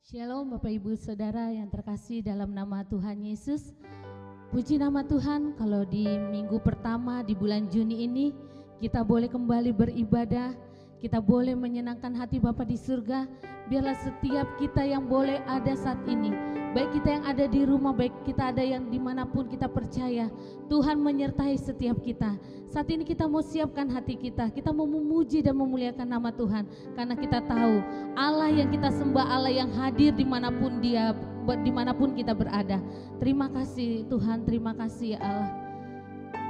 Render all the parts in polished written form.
Shalom Bapak Ibu Saudara yang terkasih dalam nama Tuhan Yesus. Puji nama Tuhan, kalau di minggu pertama di bulan Juni ini kita boleh kembali beribadah, kita boleh menyenangkan hati Bapa di surga. Biarlah setiap kita yang boleh ada saat ini, baik kita yang ada di rumah, baik kita ada yang dimanapun kita percaya, Tuhan menyertai setiap kita. Saat ini kita mau siapkan hati kita mau memuji dan memuliakan nama Tuhan. Karena kita tahu Allah yang kita sembah, Allah yang hadir dimanapun Dia, dimanapun kita berada. Terima kasih Tuhan, terima kasih ya Allah.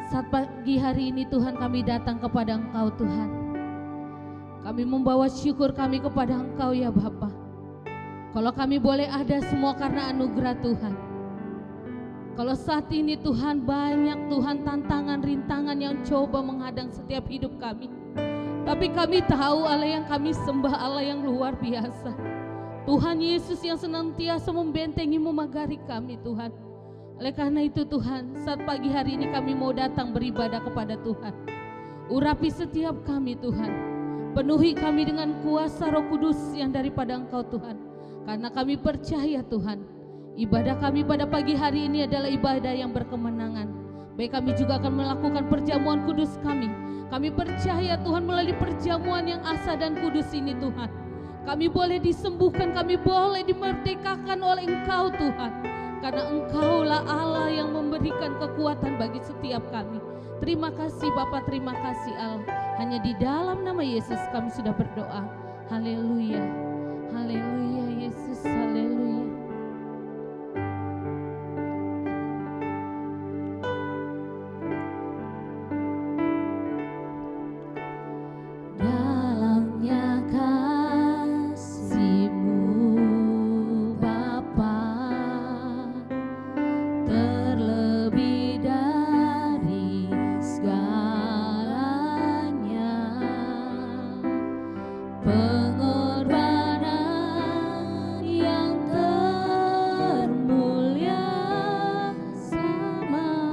Saat pagi hari ini Tuhan, kami datang kepada Engkau Tuhan. Kami membawa syukur kami kepada Engkau ya Bapa. Kalau kami boleh ada semua karena anugerah Tuhan. Kalau saat ini Tuhan banyak Tuhan tantangan, rintangan yang coba menghadang setiap hidup kami. Tapi kami tahu Allah yang kami sembah Allah yang luar biasa. Tuhan Yesus yang senantiasa membentengi, memagari kami Tuhan. Oleh karena itu Tuhan, saat pagi hari ini kami mau datang beribadah kepada Tuhan. Urapi setiap kami Tuhan. Penuhi kami dengan kuasa Roh Kudus yang daripada Engkau Tuhan. Karena kami percaya Tuhan, ibadah kami pada pagi hari ini adalah ibadah yang berkemenangan. Baik kami juga akan melakukan perjamuan kudus kami. Kami percaya Tuhan melalui perjamuan yang asa dan kudus ini Tuhan, kami boleh disembuhkan, kami boleh dimerdekakan oleh Engkau Tuhan. Karena Engkaulah Allah yang memberikan kekuatan bagi setiap kami. Terima kasih Bapa, terima kasih Allah. Hanya di dalam nama Yesus kami sudah berdoa. Haleluya, haleluya Yesus, haleluya. Dalamnya kasih-Mu Bapa, terlebih dari segalanya, pengorbanan yang termulia selamatkanku.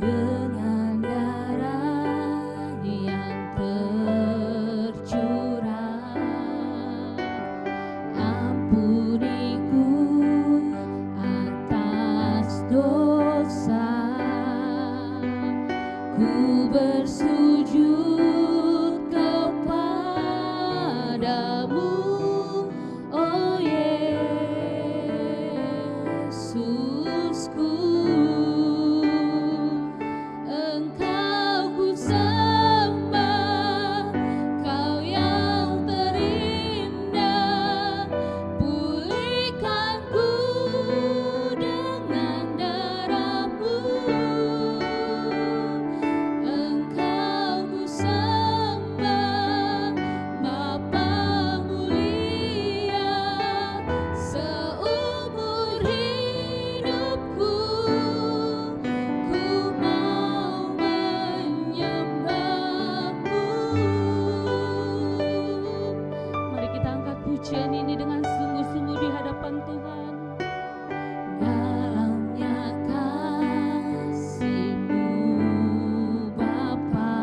Dengan darah yang tercurah, ampuniku atas dosa. Ku bersujud kepadamu, oh Yesusku. Engkau ku sembah, Kau yang terindah. Pulihkanku dengan darah-Mu. Engkau ku sembah, Bapa mulia. Seumur hidupku ku mau menyembah-Mu. Mari kita angkat pujian ini dengan sungguh-sungguh di hadapan Tuhan. Dalamnya kasih-Mu Bapa,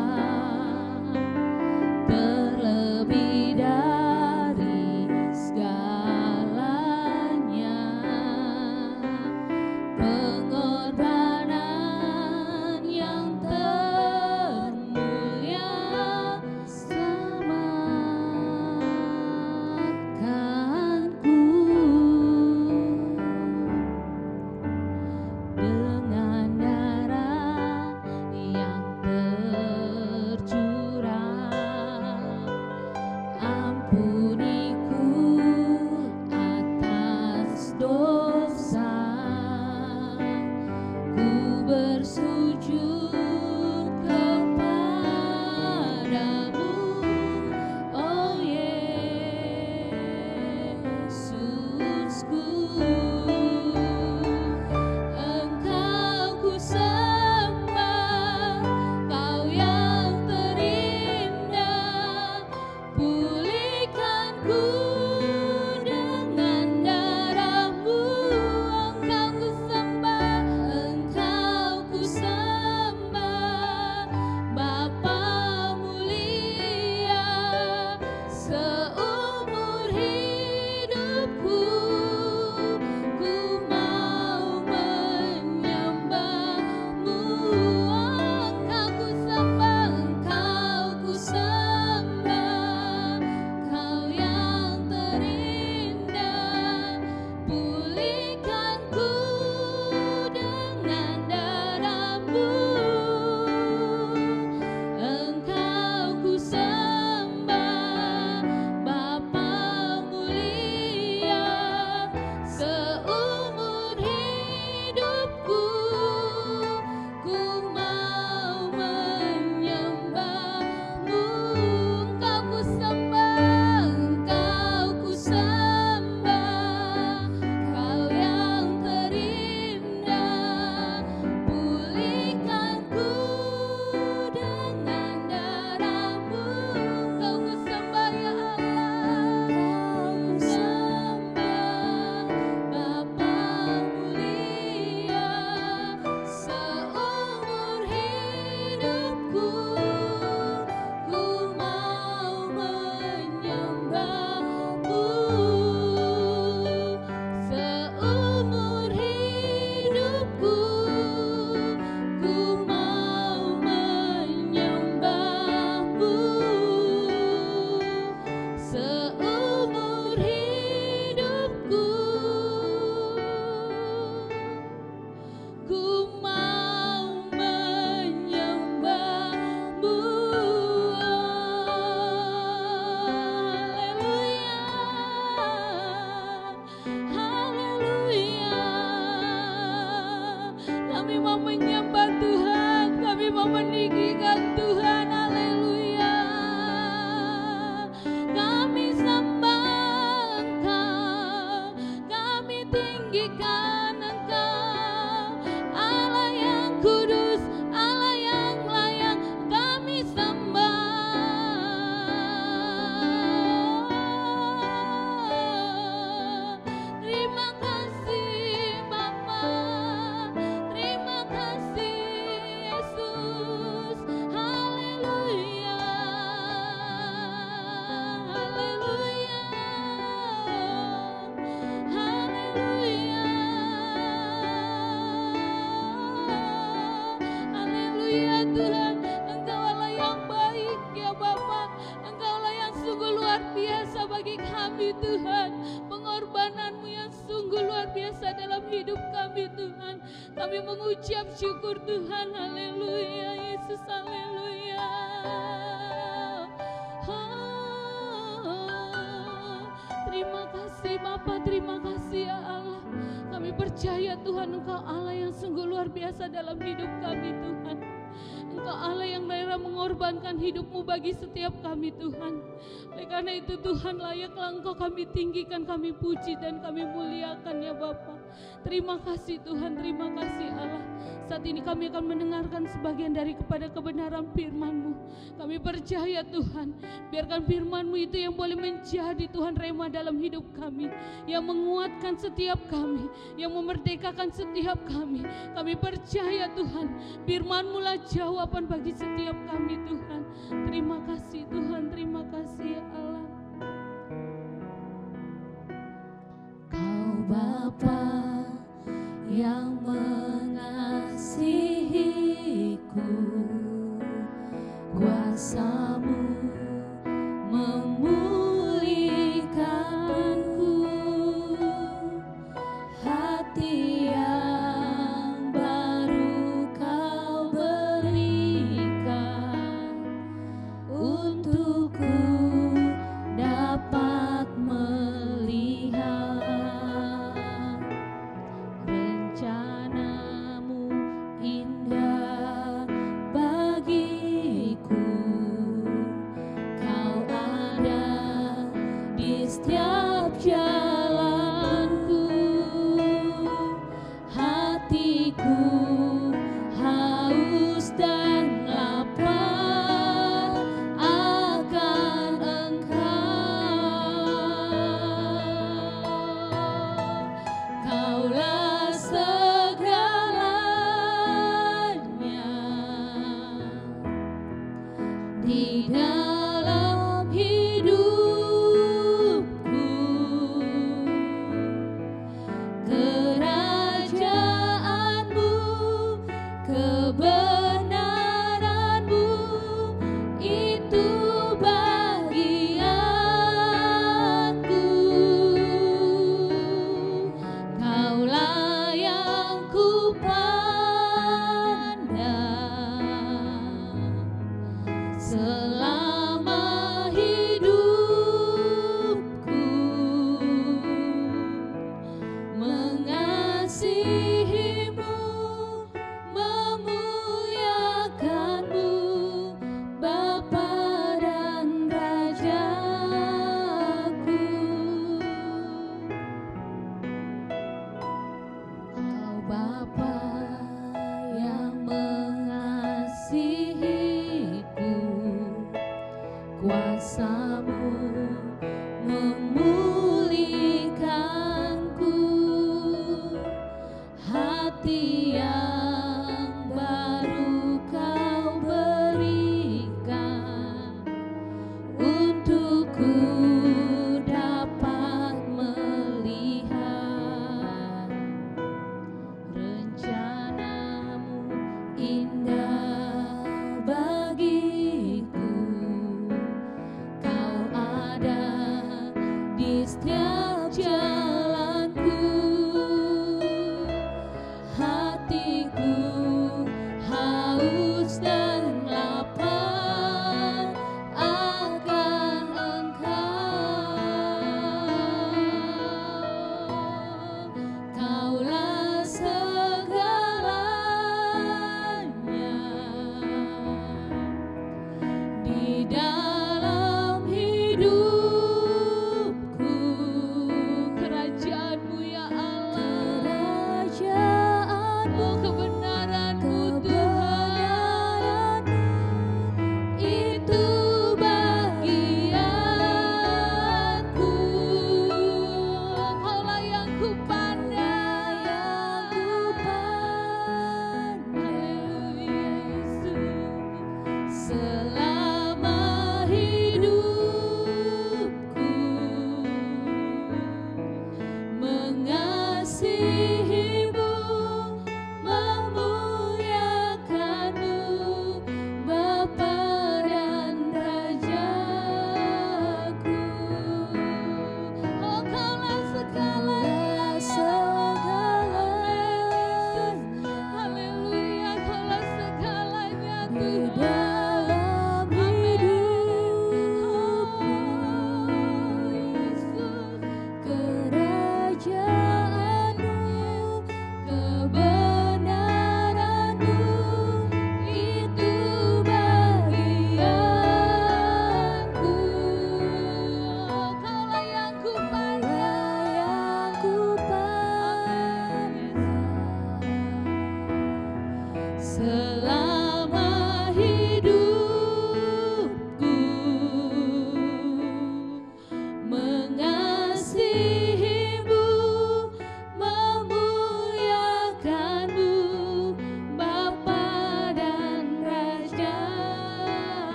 terlebih dari segalanya, pengorbanan yang termulia selamatkanku. Dengan darah yang tercurah, ampuniku atas dosa. Ku bersujud kepadamu, oh Yesusku. Engkau ku sembah, Kau yang terindah. Pulihkanku dengan darah-Mu. Engkau ku sembah, Engkau ku sembah. tinggikan Engkau, Allah yang kudus, Allah yang layak kami sembah. Terima kasih Bapa, terima kasih Yesus. Haleluya, haleluya, haleluya, haleluya. Tuhan, Engkau Allah yang baik ya Bapa, Engkau Allah yang sungguh luar biasa bagi kami Tuhan. Pengorbananmu yang sungguh luar biasa dalam hidup kami Tuhan. Kami mengucap syukur Tuhan. Haleluya Yesus, haleluya. Terima kasih Bapa, terima kasih ya Allah. Kami percaya Tuhan Engkau Allah yang sungguh luar biasa dalam hidup kami Tuhan. Engkau Allah yang rela mengorbankan hidupmu bagi setiap kami Tuhan. Oleh karena itu Tuhan, layaklah Engkau kami tinggikan, kami puji dan kami muliakan ya Bapa. Terima kasih Tuhan, terima kasih Allah. Saat ini kami akan mendengarkan sebagian dari kepada kebenaran firman-Mu. Kami percaya Tuhan, biarkan firman-Mu itu yang boleh menjadi Tuhan rema dalam hidup kami, yang menguatkan setiap kami, yang memerdekakan setiap kami. Kami percaya Tuhan, firman-Mu lah jawaban bagi setiap kami Tuhan. Terima kasih Tuhan, terima kasih ya Allah. Kau Bapa yang mengasihiku, kuasa-Mu memulihkanku, hati yang baru Kau berikan, untukku dapat melihat rencana-Mu indah bagiku. Kau ada di setiap jalanku, hatiku haus dan lapar akan Engkau. Kaulah segalanya di dalam hidupku. Kerajaan-Mu, kebenaran-Mu, itu bagianku. Kaulah yang kupandang selama hidupku, mengasihi-Mu, memuliakan-Mu, Bapa dan Rajaku. Kau Bapa yang mengasihiku, kuasa-Mu memulihkanku, hati yang baru Kau berikan, untukku dapat melihat rencana-Mu indah bagiku. Kau ada di setiap jalanku, hatiku haus dan lapar akan Engkau. Kaulah segalanya di dalam hidupku.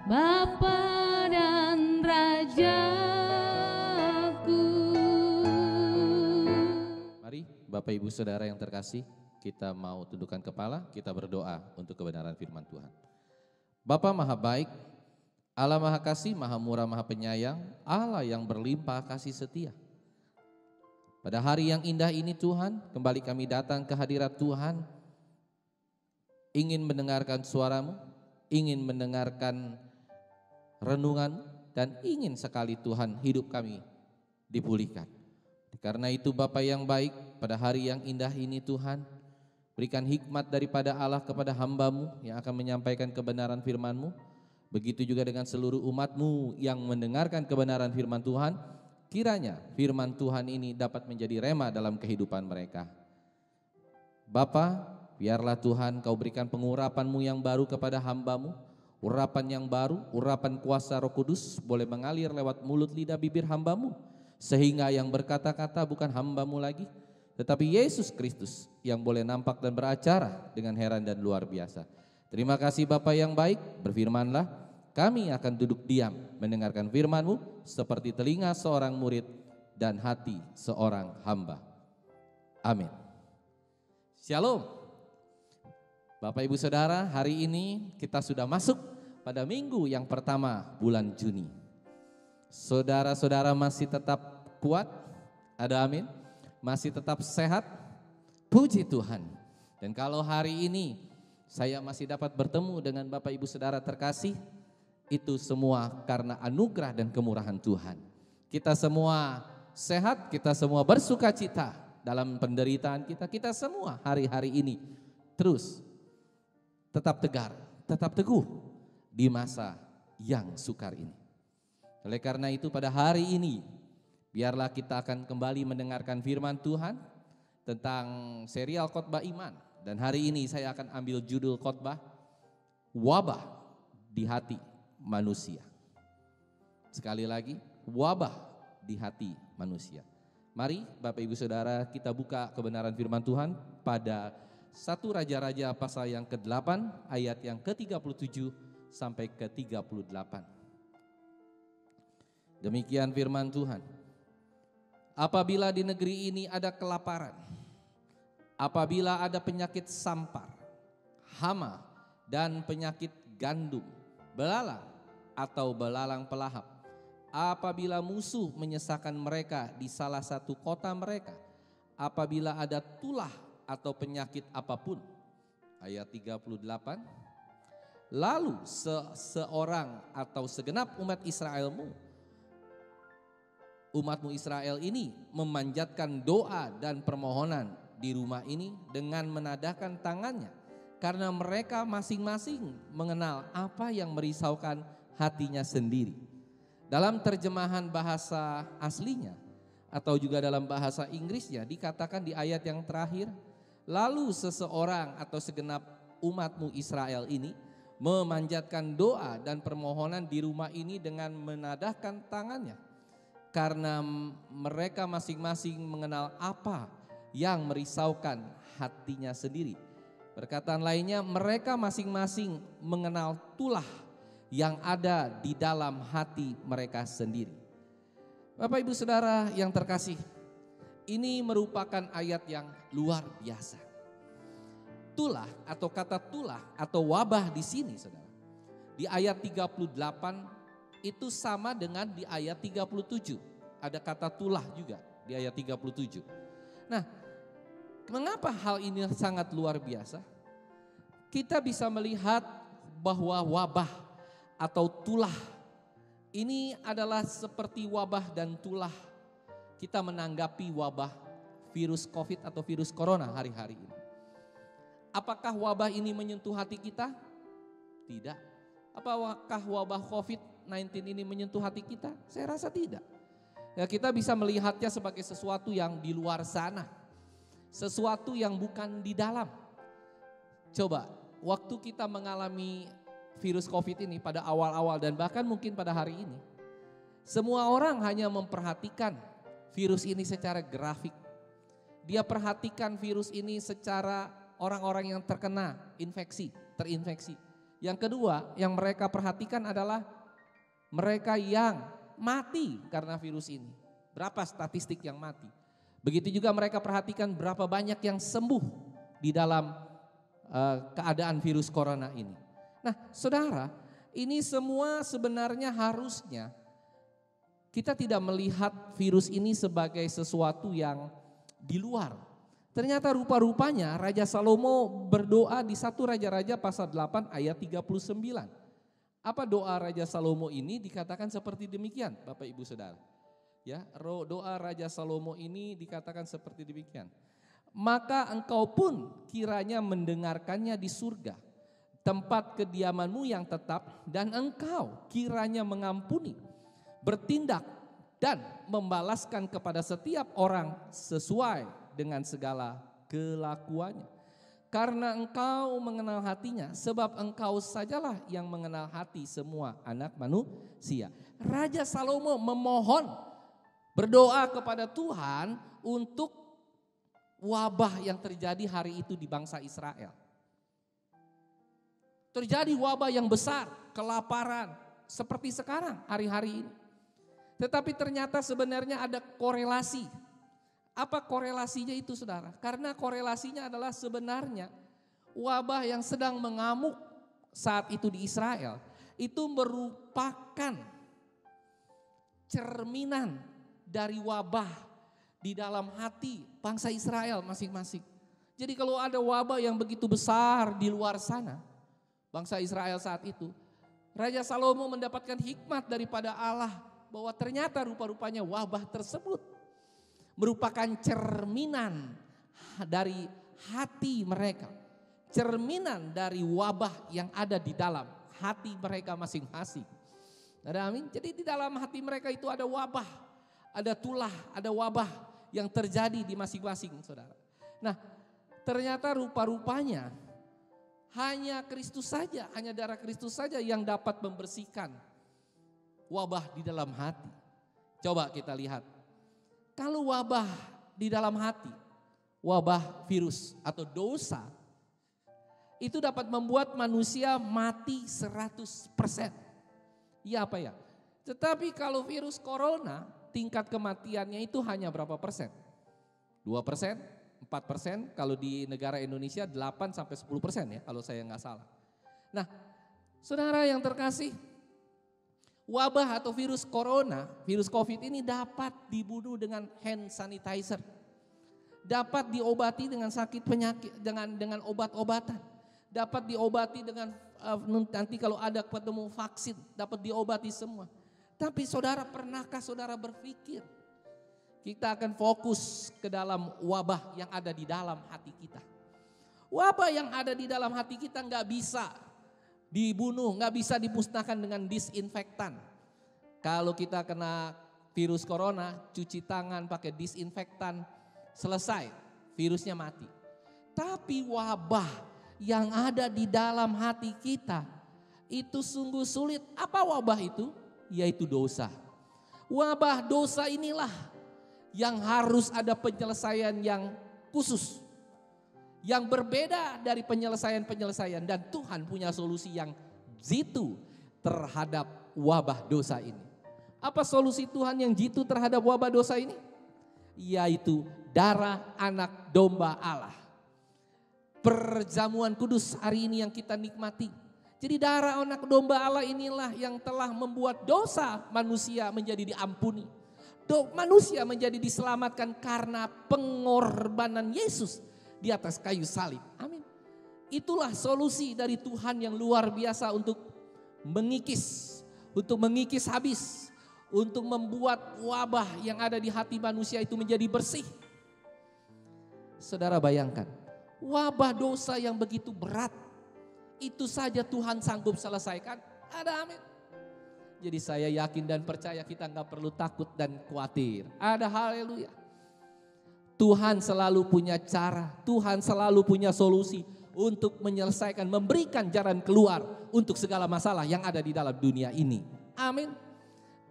Bapa dan Rajaku. Mari Bapak Ibu Saudara yang terkasih, kita mau tundukkan kepala, kita berdoa untuk kebenaran firman Tuhan. Bapa Maha Baik, Allah Maha Kasih, Maha Murah, Maha Penyayang, Allah yang berlimpah kasih setia. Pada hari yang indah ini Tuhan, kembali kami datang ke hadirat Tuhan, ingin mendengarkan suara-Mu, ingin mendengarkan renungan, dan ingin sekali Tuhan hidup kami dipulihkan. Karena itu Bapa yang baik, pada hari yang indah ini Tuhan, berikan hikmat daripada Allah kepada hamba-Mu yang akan menyampaikan kebenaran firman-Mu. Begitu juga dengan seluruh umat-Mu yang mendengarkan kebenaran firman Tuhan, kiranya firman Tuhan ini dapat menjadi rema dalam kehidupan mereka. Bapa, biarlah Tuhan Kau berikan pengurapan-Mu yang baru kepada hamba-Mu, urapan yang baru, urapan kuasa Roh Kudus boleh mengalir lewat mulut lidah bibir hamba-Mu, sehingga yang berkata-kata bukan hamba-Mu lagi, tetapi Yesus Kristus yang boleh nampak dan beracara dengan heran dan luar biasa. Terima kasih Bapa yang baik, berfirmanlah, kami akan duduk diam mendengarkan firman-Mu seperti telinga seorang murid dan hati seorang hamba. Amin. Shalom. Bapak Ibu Saudara, hari ini kita sudah masuk pada minggu yang pertama bulan Juni. Saudara-saudara masih tetap kuat? Ada amin? Masih tetap sehat? Puji Tuhan. Dan kalau hari ini saya masih dapat bertemu dengan Bapak Ibu Saudara terkasih, itu semua karena anugerah dan kemurahan Tuhan. Kita semua sehat, kita semua bersuka cita dalam penderitaan kita. Kita semua hari-hari ini terus tetap tegar, tetap teguh di masa yang sukar ini. Oleh karena itu pada hari ini, biarlah kita akan kembali mendengarkan firman Tuhan tentang serial khotbah iman. Dan hari ini saya akan ambil judul khotbah, wabah di hati manusia. Sekali lagi, wabah di hati manusia. Mari Bapak Ibu Saudara, kita buka kebenaran firman Tuhan pada 1 Raja-Raja pasal yang ke-8 ayat yang ke-37 sampai ke-38. Demikian firman Tuhan. Apabila di negeri ini ada kelaparan, apabila ada penyakit sampar, hama, dan penyakit gandum, belalang atau belalang pelahap. Apabila musuh menyesakan mereka di salah satu kota mereka, apabila ada tulah atau penyakit apapun. Ayat 38. Lalu seorang atau segenap umatmu Israel ini memanjatkan doa dan permohonan di rumah ini dengan menadahkan tangannya, karena mereka masing-masing mengenal apa yang merisaukan hatinya sendiri. Dalam terjemahan bahasa aslinya atau juga dalam bahasa Inggrisnya dikatakan di ayat yang terakhir, lalu seseorang atau segenap umatmu Israel ini memanjatkan doa dan permohonan di rumah ini dengan menadahkan tangannya, karena mereka masing-masing mengenal apa yang merisaukan hatinya sendiri. Perkataan lainnya, mereka masing-masing mengenal tulah yang ada di dalam hati mereka sendiri. Bapak Ibu Saudara yang terkasih, ini merupakan ayat yang luar biasa. Tulah atau kata tulah atau wabah di sini Saudara, di ayat 38 itu sama dengan di ayat 37. Ada kata tulah juga di ayat 37. Nah, mengapa hal ini sangat luar biasa? Kita bisa melihat bahwa wabah atau tulah ini adalah seperti wabah dan tulah kita menanggapi wabah virus COVID atau virus corona hari-hari ini. Apakah wabah ini menyentuh hati kita? Tidak. Apakah wabah COVID-19 ini menyentuh hati kita? Saya rasa tidak. Ya, kita bisa melihatnya sebagai sesuatu yang di luar sana, sesuatu yang bukan di dalam. Coba, waktu kita mengalami virus COVID ini pada awal-awal dan bahkan mungkin pada hari ini, semua orang hanya memperhatikan virus ini secara grafik. Dia perhatikan virus ini secara orang-orang yang terkena terinfeksi. Yang kedua yang mereka perhatikan adalah mereka yang mati karena virus ini. Berapa statistik yang mati. Begitu juga mereka perhatikan berapa banyak yang sembuh di dalam keadaan virus corona ini. Nah saudara, ini semua sebenarnya harusnya kita tidak melihat virus ini sebagai sesuatu yang di luar. Ternyata rupa-rupanya Raja Salomo berdoa di 1 Raja-Raja pasal 8 ayat 39. Apa doa Raja Salomo ini? Dikatakan seperti demikian Bapak Ibu Saudara. Ya, doa Raja Salomo ini dikatakan seperti demikian. Maka engkau pun kiranya mendengarkannya di surga, tempat kediamanmu yang tetap, dan engkau kiranya mengampuni, bertindak dan membalaskan kepada setiap orang sesuai dengan segala kelakuannya. Karena engkau mengenal hatinya, sebab engkau sajalah yang mengenal hati semua anak manusia. Raja Salomo memohon, berdoa kepada Tuhan untuk wabah yang terjadi hari itu di bangsa Israel. Terjadi wabah yang besar, kelaparan, seperti sekarang hari-hari ini. Tetapi ternyata sebenarnya ada korelasi. Apa korelasinya itu saudara? Karena korelasinya adalah sebenarnya wabah yang sedang mengamuk saat itu di Israel itu merupakan cerminan dari wabah di dalam hati bangsa Israel masing-masing. Jadi kalau ada wabah yang begitu besar di luar sana, bangsa Israel saat itu, Raja Salomo mendapatkan hikmat daripada Allah bahwa ternyata rupa-rupanya wabah tersebut merupakan cerminan dari hati mereka. Cerminan dari wabah yang ada di dalam hati mereka masing-masing. Amin. Jadi di dalam hati mereka itu ada wabah, ada tulah, ada wabah yang terjadi di masing-masing saudara. Nah ternyata rupa-rupanya hanya Kristus saja, hanya darah Kristus saja yang dapat membersihkan wabah di dalam hati. Coba kita lihat. Kalau wabah di dalam hati, wabah virus atau dosa, itu dapat membuat manusia mati 100%. Iya apa ya? Tetapi kalau virus corona, tingkat kematiannya itu hanya berapa persen? 2%, 4%, 4%, kalau di negara Indonesia 8-10% ya kalau saya nggak salah. Nah, saudara yang terkasih, wabah atau virus corona, virus COVID ini dapat dibunuh dengan hand sanitizer. Dapat diobati dengan sakit penyakit, dengan obat-obatan. Dapat diobati dengan nanti kalau ada ketemu vaksin, dapat diobati semua. Tapi saudara, pernahkah saudara berpikir kita akan fokus ke dalam wabah yang ada di dalam hati kita? Wabah yang ada di dalam hati kita nggak bisa dibunuh, nggak bisa dimusnahkan dengan disinfektan. Kalau kita kena virus corona, cuci tangan pakai disinfektan, selesai, virusnya mati. Tapi wabah yang ada di dalam hati kita itu sungguh sulit. Apa wabah itu? Yaitu dosa. Wabah dosa inilah yang harus ada penyelesaian yang khusus, yang berbeda dari penyelesaian-penyelesaian, dan Tuhan punya solusi yang jitu terhadap wabah dosa ini. Apa solusi Tuhan yang jitu terhadap wabah dosa ini? Yaitu darah anak domba Allah. Perjamuan kudus hari ini yang kita nikmati. Jadi darah anak domba Allah inilah yang telah membuat dosa manusia menjadi diampuni. Manusia menjadi diselamatkan karena pengorbanan Yesus di atas kayu salib. Amin. Itulah solusi dari Tuhan yang luar biasa untuk mengikis habis, untuk membuat wabah yang ada di hati manusia itu menjadi bersih. Saudara bayangkan, wabah dosa yang begitu berat, itu saja Tuhan sanggup selesaikan. Ada amin. Jadi saya yakin dan percaya kita nggak perlu takut dan khawatir. Ada haleluya. Tuhan selalu punya cara, Tuhan selalu punya solusi untuk menyelesaikan, memberikan jalan keluar untuk segala masalah yang ada di dalam dunia ini. Amin.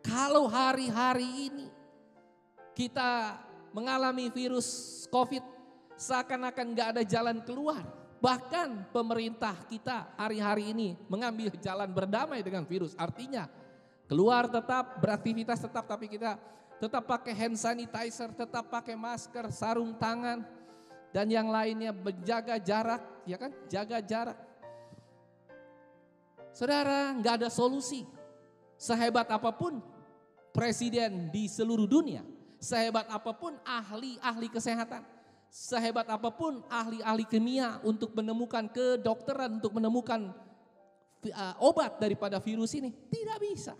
Kalau hari-hari ini kita mengalami virus COVID, seakan-akan gak ada jalan keluar. Bahkan pemerintah kita hari-hari ini mengambil jalan berdamai dengan virus. Artinya keluar tetap, beraktivitas tetap, tapi kita tetap pakai hand sanitizer, tetap pakai masker, sarung tangan, dan yang lainnya, menjaga jarak, ya kan? Jaga jarak. Saudara, gak ada solusi. Sehebat apapun presiden di seluruh dunia, sehebat apapun ahli-ahli kesehatan, sehebat apapun ahli-ahli kimia untuk menemukan kedokteran, untuk menemukan obat daripada virus ini, tidak bisa.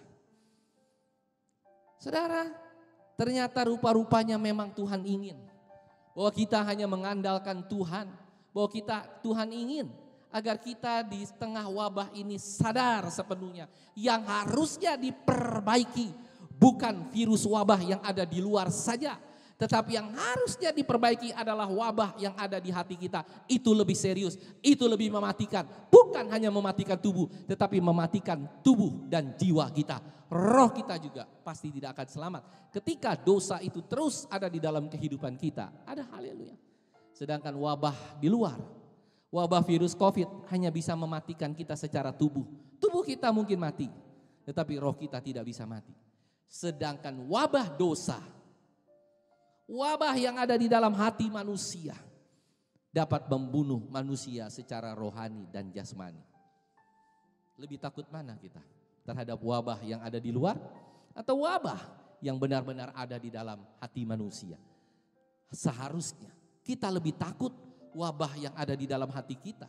Saudara, ternyata rupa-rupanya memang Tuhan ingin bahwa kita hanya mengandalkan Tuhan, bahwa Tuhan ingin agar kita di tengah wabah ini sadar sepenuhnya yang harusnya diperbaiki bukan virus wabah yang ada di luar saja, tetapi yang harusnya diperbaiki adalah wabah yang ada di hati kita. Itu lebih serius, itu lebih mematikan. Bukan hanya mematikan tubuh, tetapi mematikan tubuh dan jiwa kita. Roh kita juga pasti tidak akan selamat ketika dosa itu terus ada di dalam kehidupan kita. Ada haleluya. Sedangkan wabah di luar, wabah virus COVID hanya bisa mematikan kita secara tubuh. Tubuh kita mungkin mati, tetapi roh kita tidak bisa mati. Sedangkan wabah dosa, wabah yang ada di dalam hati manusia dapat membunuh manusia secara rohani dan jasmani. Lebih takut mana kita? Terhadap wabah yang ada di luar atau wabah yang benar-benar ada di dalam hati manusia? Seharusnya kita lebih takut wabah yang ada di dalam hati kita.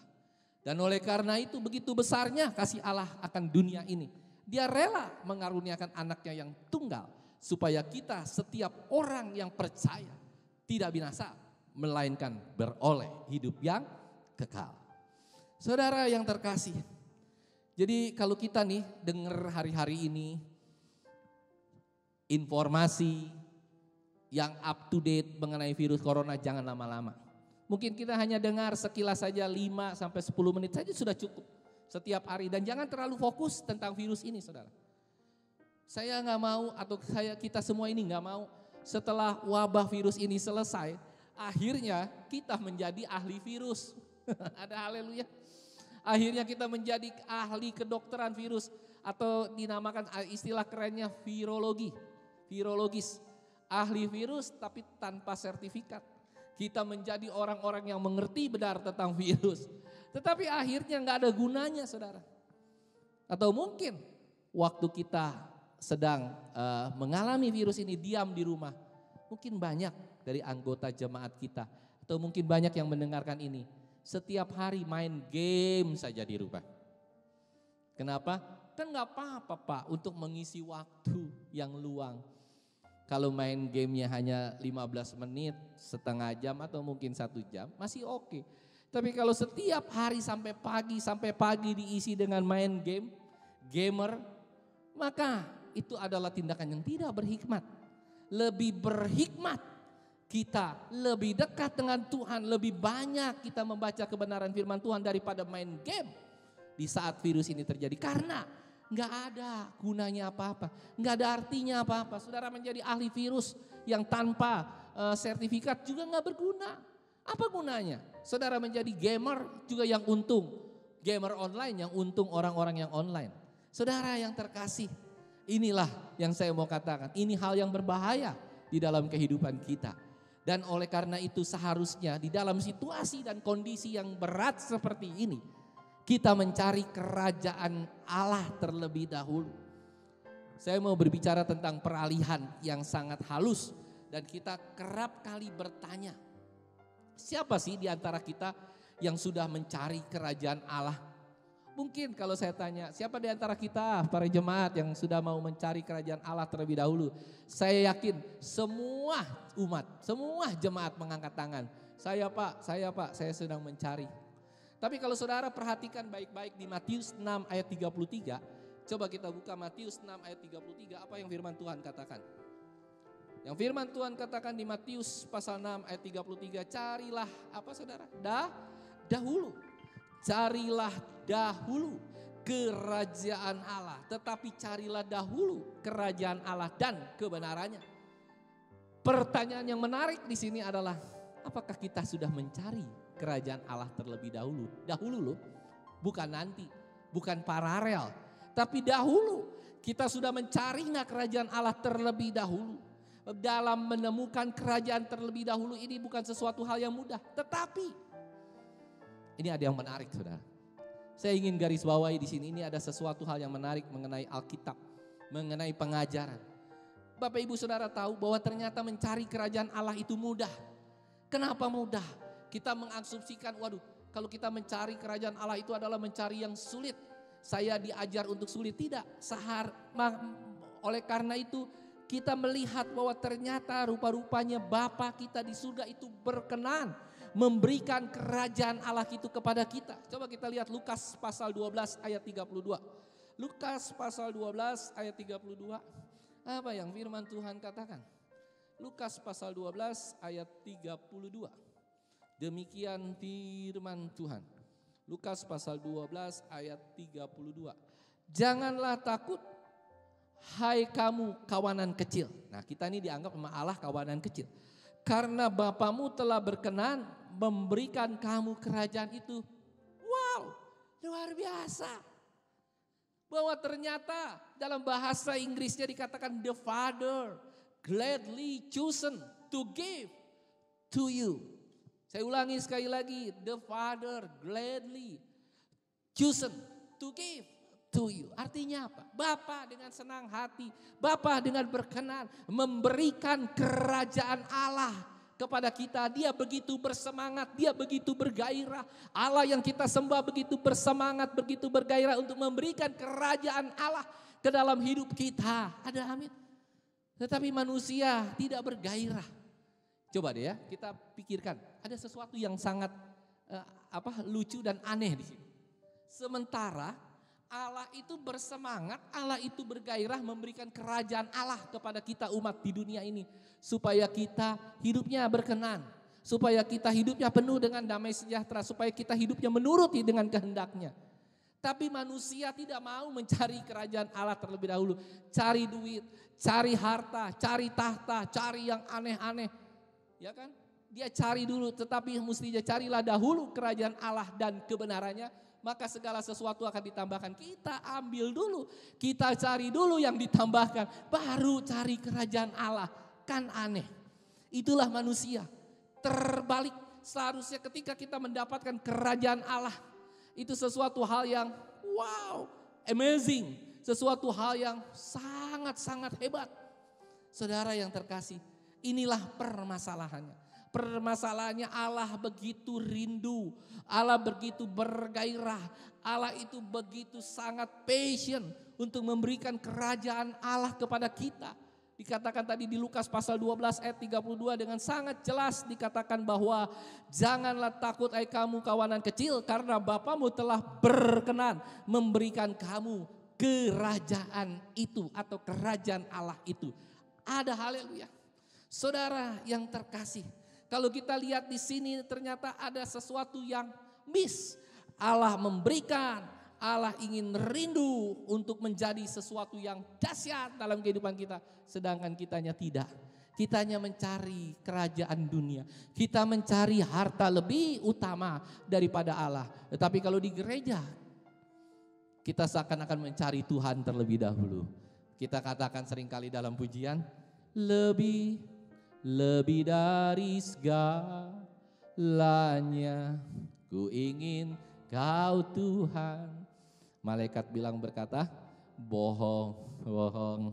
Dan oleh karena itu begitu besarnya kasih Allah akan dunia ini. Dia rela mengaruniakan anaknya yang tunggal supaya kita setiap orang yang percaya tidak binasa melainkan beroleh hidup yang kekal. Saudara yang terkasih, jadi kalau kita nih dengar hari-hari ini informasi yang up to date mengenai virus corona, jangan lama-lama. Mungkin kita hanya dengar sekilas saja 5-10 menit saja sudah cukup setiap hari, dan jangan terlalu fokus tentang virus ini, saudara. Saya nggak mau, atau kita semua ini nggak mau setelah wabah virus ini selesai, akhirnya kita menjadi ahli virus. Ada haleluya. Akhirnya kita menjadi ahli kedokteran virus, atau dinamakan istilah kerennya virologis. Ahli virus tapi tanpa sertifikat. Kita menjadi orang-orang yang mengerti benar tentang virus. Tetapi akhirnya nggak ada gunanya, saudara. Atau mungkin waktu kita sedang mengalami virus ini diam di rumah. Mungkin banyak dari anggota jemaat kita. Atau mungkin banyak yang mendengarkan ini. Setiap hari main game saja di rumah. Kenapa? Kan nggak apa-apa Pak untuk mengisi waktu yang luang. Kalau main gamenya hanya 15 menit, setengah jam atau mungkin 1 jam masih oke. Tapi kalau setiap hari sampai pagi diisi dengan main game, gamer, maka itu adalah tindakan yang tidak berhikmat. Lebih berhikmat kita lebih dekat dengan Tuhan, lebih banyak kita membaca kebenaran firman Tuhan daripada main game di saat virus ini terjadi. Karena nggak ada gunanya apa-apa, nggak ada artinya apa-apa. Saudara menjadi ahli virus yang tanpa sertifikat juga nggak berguna. Apa gunanya? Saudara menjadi gamer juga yang untung, gamer online yang untung orang-orang yang online. Saudara yang terkasih, inilah yang saya mau katakan. Ini hal yang berbahaya di dalam kehidupan kita. Dan oleh karena itu seharusnya di dalam situasi dan kondisi yang berat seperti ini, kita mencari kerajaan Allah terlebih dahulu. Saya mau berbicara tentang peralihan yang sangat halus. Dan kita kerap kali bertanya, siapa sih di antara kita yang sudah mencari kerajaan Allah? Mungkin kalau saya tanya, siapa di antara kita para jemaat yang sudah mau mencari kerajaan Allah terlebih dahulu? Saya yakin semua umat, semua jemaat mengangkat tangan. Saya Pak, saya sedang mencari. Tapi kalau saudara perhatikan baik-baik di Matius 6 ayat 33, coba kita buka Matius 6 ayat 33, apa yang firman Tuhan katakan? Yang firman Tuhan katakan di Matius pasal 6 ayat 33, carilah apa saudara? Dahulu. Carilah dahulu kerajaan Allah, tetapi carilah dahulu kerajaan Allah dan kebenarannya. Pertanyaan yang menarik di sini adalah, apakah kita sudah mencari kerajaan Allah terlebih dahulu? Dahulu loh, bukan nanti, bukan paralel, tapi dahulu. Kita sudah mencari nggak kerajaan Allah terlebih dahulu? Dalam menemukan kerajaan terlebih dahulu ini bukan sesuatu hal yang mudah, tetapi ini ada yang menarik, saudara. Saya ingin garis bawahi di sini, ini ada sesuatu hal yang menarik mengenai Alkitab, mengenai pengajaran. Bapak Ibu Saudara tahu bahwa ternyata mencari kerajaan Allah itu mudah. Kenapa mudah? Kita mengasumsikan, waduh, kalau kita mencari kerajaan Allah itu adalah mencari yang sulit. Saya diajar untuk sulit, tidak. Oleh karena itu kita melihat bahwa ternyata rupa-rupanya Bapa kita di surga itu berkenan memberikan kerajaan Allah itu kepada kita. Coba kita lihat Lukas pasal 12 ayat 32. Lukas pasal 12 ayat 32. Apa yang firman Tuhan katakan? Lukas pasal 12 ayat 32. Demikian firman Tuhan. Lukas pasal 12 ayat 32. Janganlah takut, hai kamu kawanan kecil. Nah, kita ini dianggap sama Allah kawanan kecil. Karena Bapamu telah berkenan memberikan kamu kerajaan itu. Wow, luar biasa. Bahwa ternyata dalam bahasa Inggrisnya dikatakan the Father gladly chosen to give to you. Saya ulangi sekali lagi, the Father gladly chosen to give to you. Artinya apa? Bapa dengan senang hati, Bapa dengan berkenan memberikan kerajaan Allah kepada kita. Dia begitu bersemangat, dia begitu bergairah. Allah yang kita sembah begitu bersemangat, begitu bergairah untuk memberikan kerajaan Allah ke dalam hidup kita. Ada amin. Tetapi manusia tidak bergairah. Coba deh ya, kita pikirkan. Ada sesuatu yang sangat lucu dan aneh di sini. Sementara Allah itu bersemangat, Allah itu bergairah memberikan kerajaan Allah kepada kita umat di dunia ini. Supaya kita hidupnya berkenan, supaya kita hidupnya penuh dengan damai sejahtera, supaya kita hidupnya menuruti dengan kehendaknya. Tapi manusia tidak mau mencari kerajaan Allah terlebih dahulu. Cari duit, cari harta, cari tahta, cari yang aneh-aneh. Ya kan? Dia cari dulu, tetapi mestinya carilah dahulu kerajaan Allah dan kebenarannya. Maka segala sesuatu akan ditambahkan. Kita ambil dulu, kita cari dulu yang ditambahkan. Baru cari kerajaan Allah. Kan aneh. Itulah manusia. Terbalik, seharusnya ketika kita mendapatkan kerajaan Allah, itu sesuatu hal yang wow, amazing. Sesuatu hal yang sangat-sangat hebat. Saudara yang terkasih, inilah permasalahannya. Permasalahannya Allah begitu rindu, Allah begitu bergairah, Allah itu begitu sangat passion untuk memberikan kerajaan Allah kepada kita. Dikatakan tadi di Lukas pasal 12 ayat 32 dengan sangat jelas dikatakan bahwa janganlah takut hai kamu kawanan kecil, karena Bapamu telah berkenan memberikan kamu kerajaan itu atau kerajaan Allah itu. Ada, haleluya. Saudara yang terkasih, kalau kita lihat di sini ternyata ada sesuatu yang miss. Allah memberikan, Allah ingin rindu untuk menjadi sesuatu yang dahsyat dalam kehidupan kita. Sedangkan kitanya tidak. Kitanya mencari kerajaan dunia. Kita mencari harta lebih utama daripada Allah. Tetapi kalau di gereja, kita seakan-akan mencari Tuhan terlebih dahulu. Kita katakan seringkali dalam pujian, lebih dari segalanya, ku ingin Kau Tuhan. Malaikat berkata, bohong.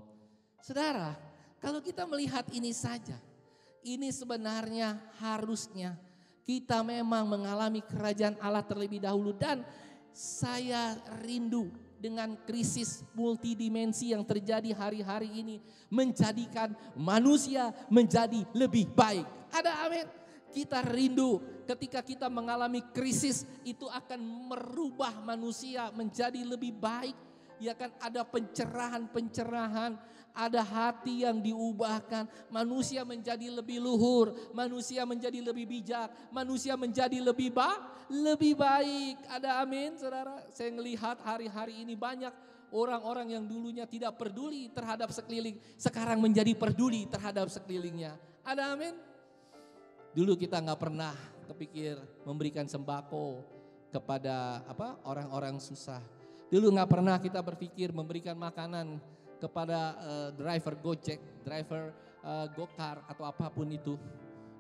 Saudara, kalau kita melihat ini saja, ini sebenarnya harusnya kita memang mengalami kerajaan Allah terlebih dahulu. Dan saya rindu dengan krisis multidimensi yang terjadi hari-hari ini menjadikan manusia menjadi lebih baik. Ada amin. Kita rindu ketika kita mengalami krisis itu akan merubah manusia menjadi lebih baik. Ya kan, ada pencerahan, ada hati yang diubahkan, manusia menjadi lebih luhur, manusia menjadi lebih bijak, manusia menjadi lebih baik. Ada amin, saudara. Saya melihat hari-hari ini banyak orang-orang yang dulunya tidak peduli terhadap sekeliling, sekarang menjadi peduli terhadap sekelilingnya. Ada amin. Dulu kita nggak pernah kepikir memberikan sembako kepada orang-orang susah. Dulu nggak pernah kita berpikir memberikan makanan kepada driver Gojek, driver Gokar atau apapun itu.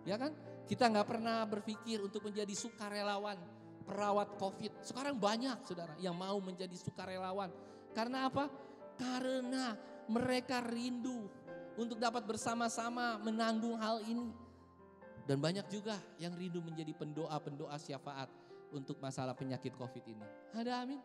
Ya kan? Kita nggak pernah berpikir untuk menjadi sukarelawan perawat COVID. Sekarang banyak saudara yang mau menjadi sukarelawan. Karena apa? Karena mereka rindu untuk dapat bersama-sama menanggung hal ini. Dan banyak juga yang rindu menjadi pendoa-pendoa syafaat untuk masalah penyakit COVID ini. Ada amin?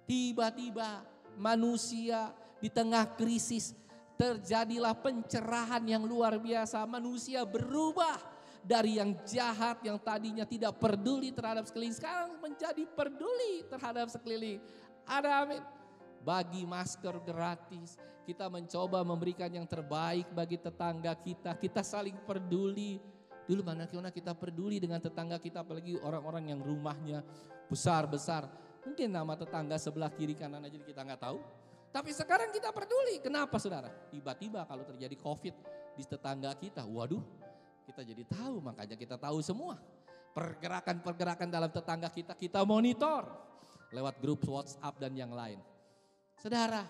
Tiba-tiba manusia di tengah krisis terjadilah pencerahan yang luar biasa. Manusia berubah dari yang jahat, yang tadinya tidak peduli terhadap sekeliling, sekarang menjadi peduli terhadap sekeliling. Ada amin. Bagi masker gratis, kita mencoba memberikan yang terbaik bagi tetangga kita. Kita saling peduli. Dulu mana kita peduli dengan tetangga kita, apalagi orang-orang yang rumahnya besar-besar. Mungkin nama tetangga sebelah kiri kanan aja kita nggak tahu. Tapi sekarang kita peduli. Kenapa saudara? Tiba-tiba kalau terjadi COVID di tetangga kita, waduh, kita jadi tahu. Makanya kita tahu semua pergerakan-pergerakan dalam tetangga kita monitor lewat grup WhatsApp dan yang lain. Saudara,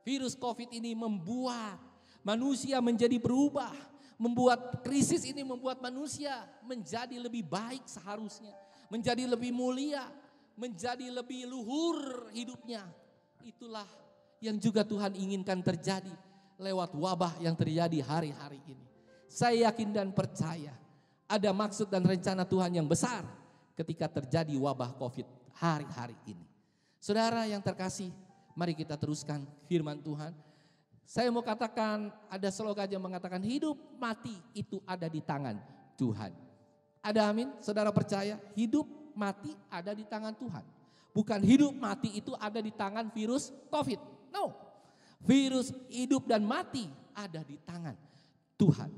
virus COVID ini membuat manusia menjadi berubah. Membuat krisis ini membuat manusia menjadi lebih baik seharusnya. Menjadi lebih mulia. Menjadi lebih luhur hidupnya. Itulah yang juga Tuhan inginkan terjadi lewat wabah yang terjadi hari-hari ini. Saya yakin dan percaya ada maksud dan rencana Tuhan yang besar ketika terjadi wabah COVID hari-hari ini. Saudara yang terkasih, mari kita teruskan firman Tuhan. Saya mau katakan, ada slogan yang mengatakan hidup mati itu ada di tangan Tuhan. Ada amin? Saudara percaya hidup mati ada di tangan Tuhan. Bukan hidup mati itu ada di tangan virus COVID. No. Virus hidup dan mati ada di tangan Tuhan.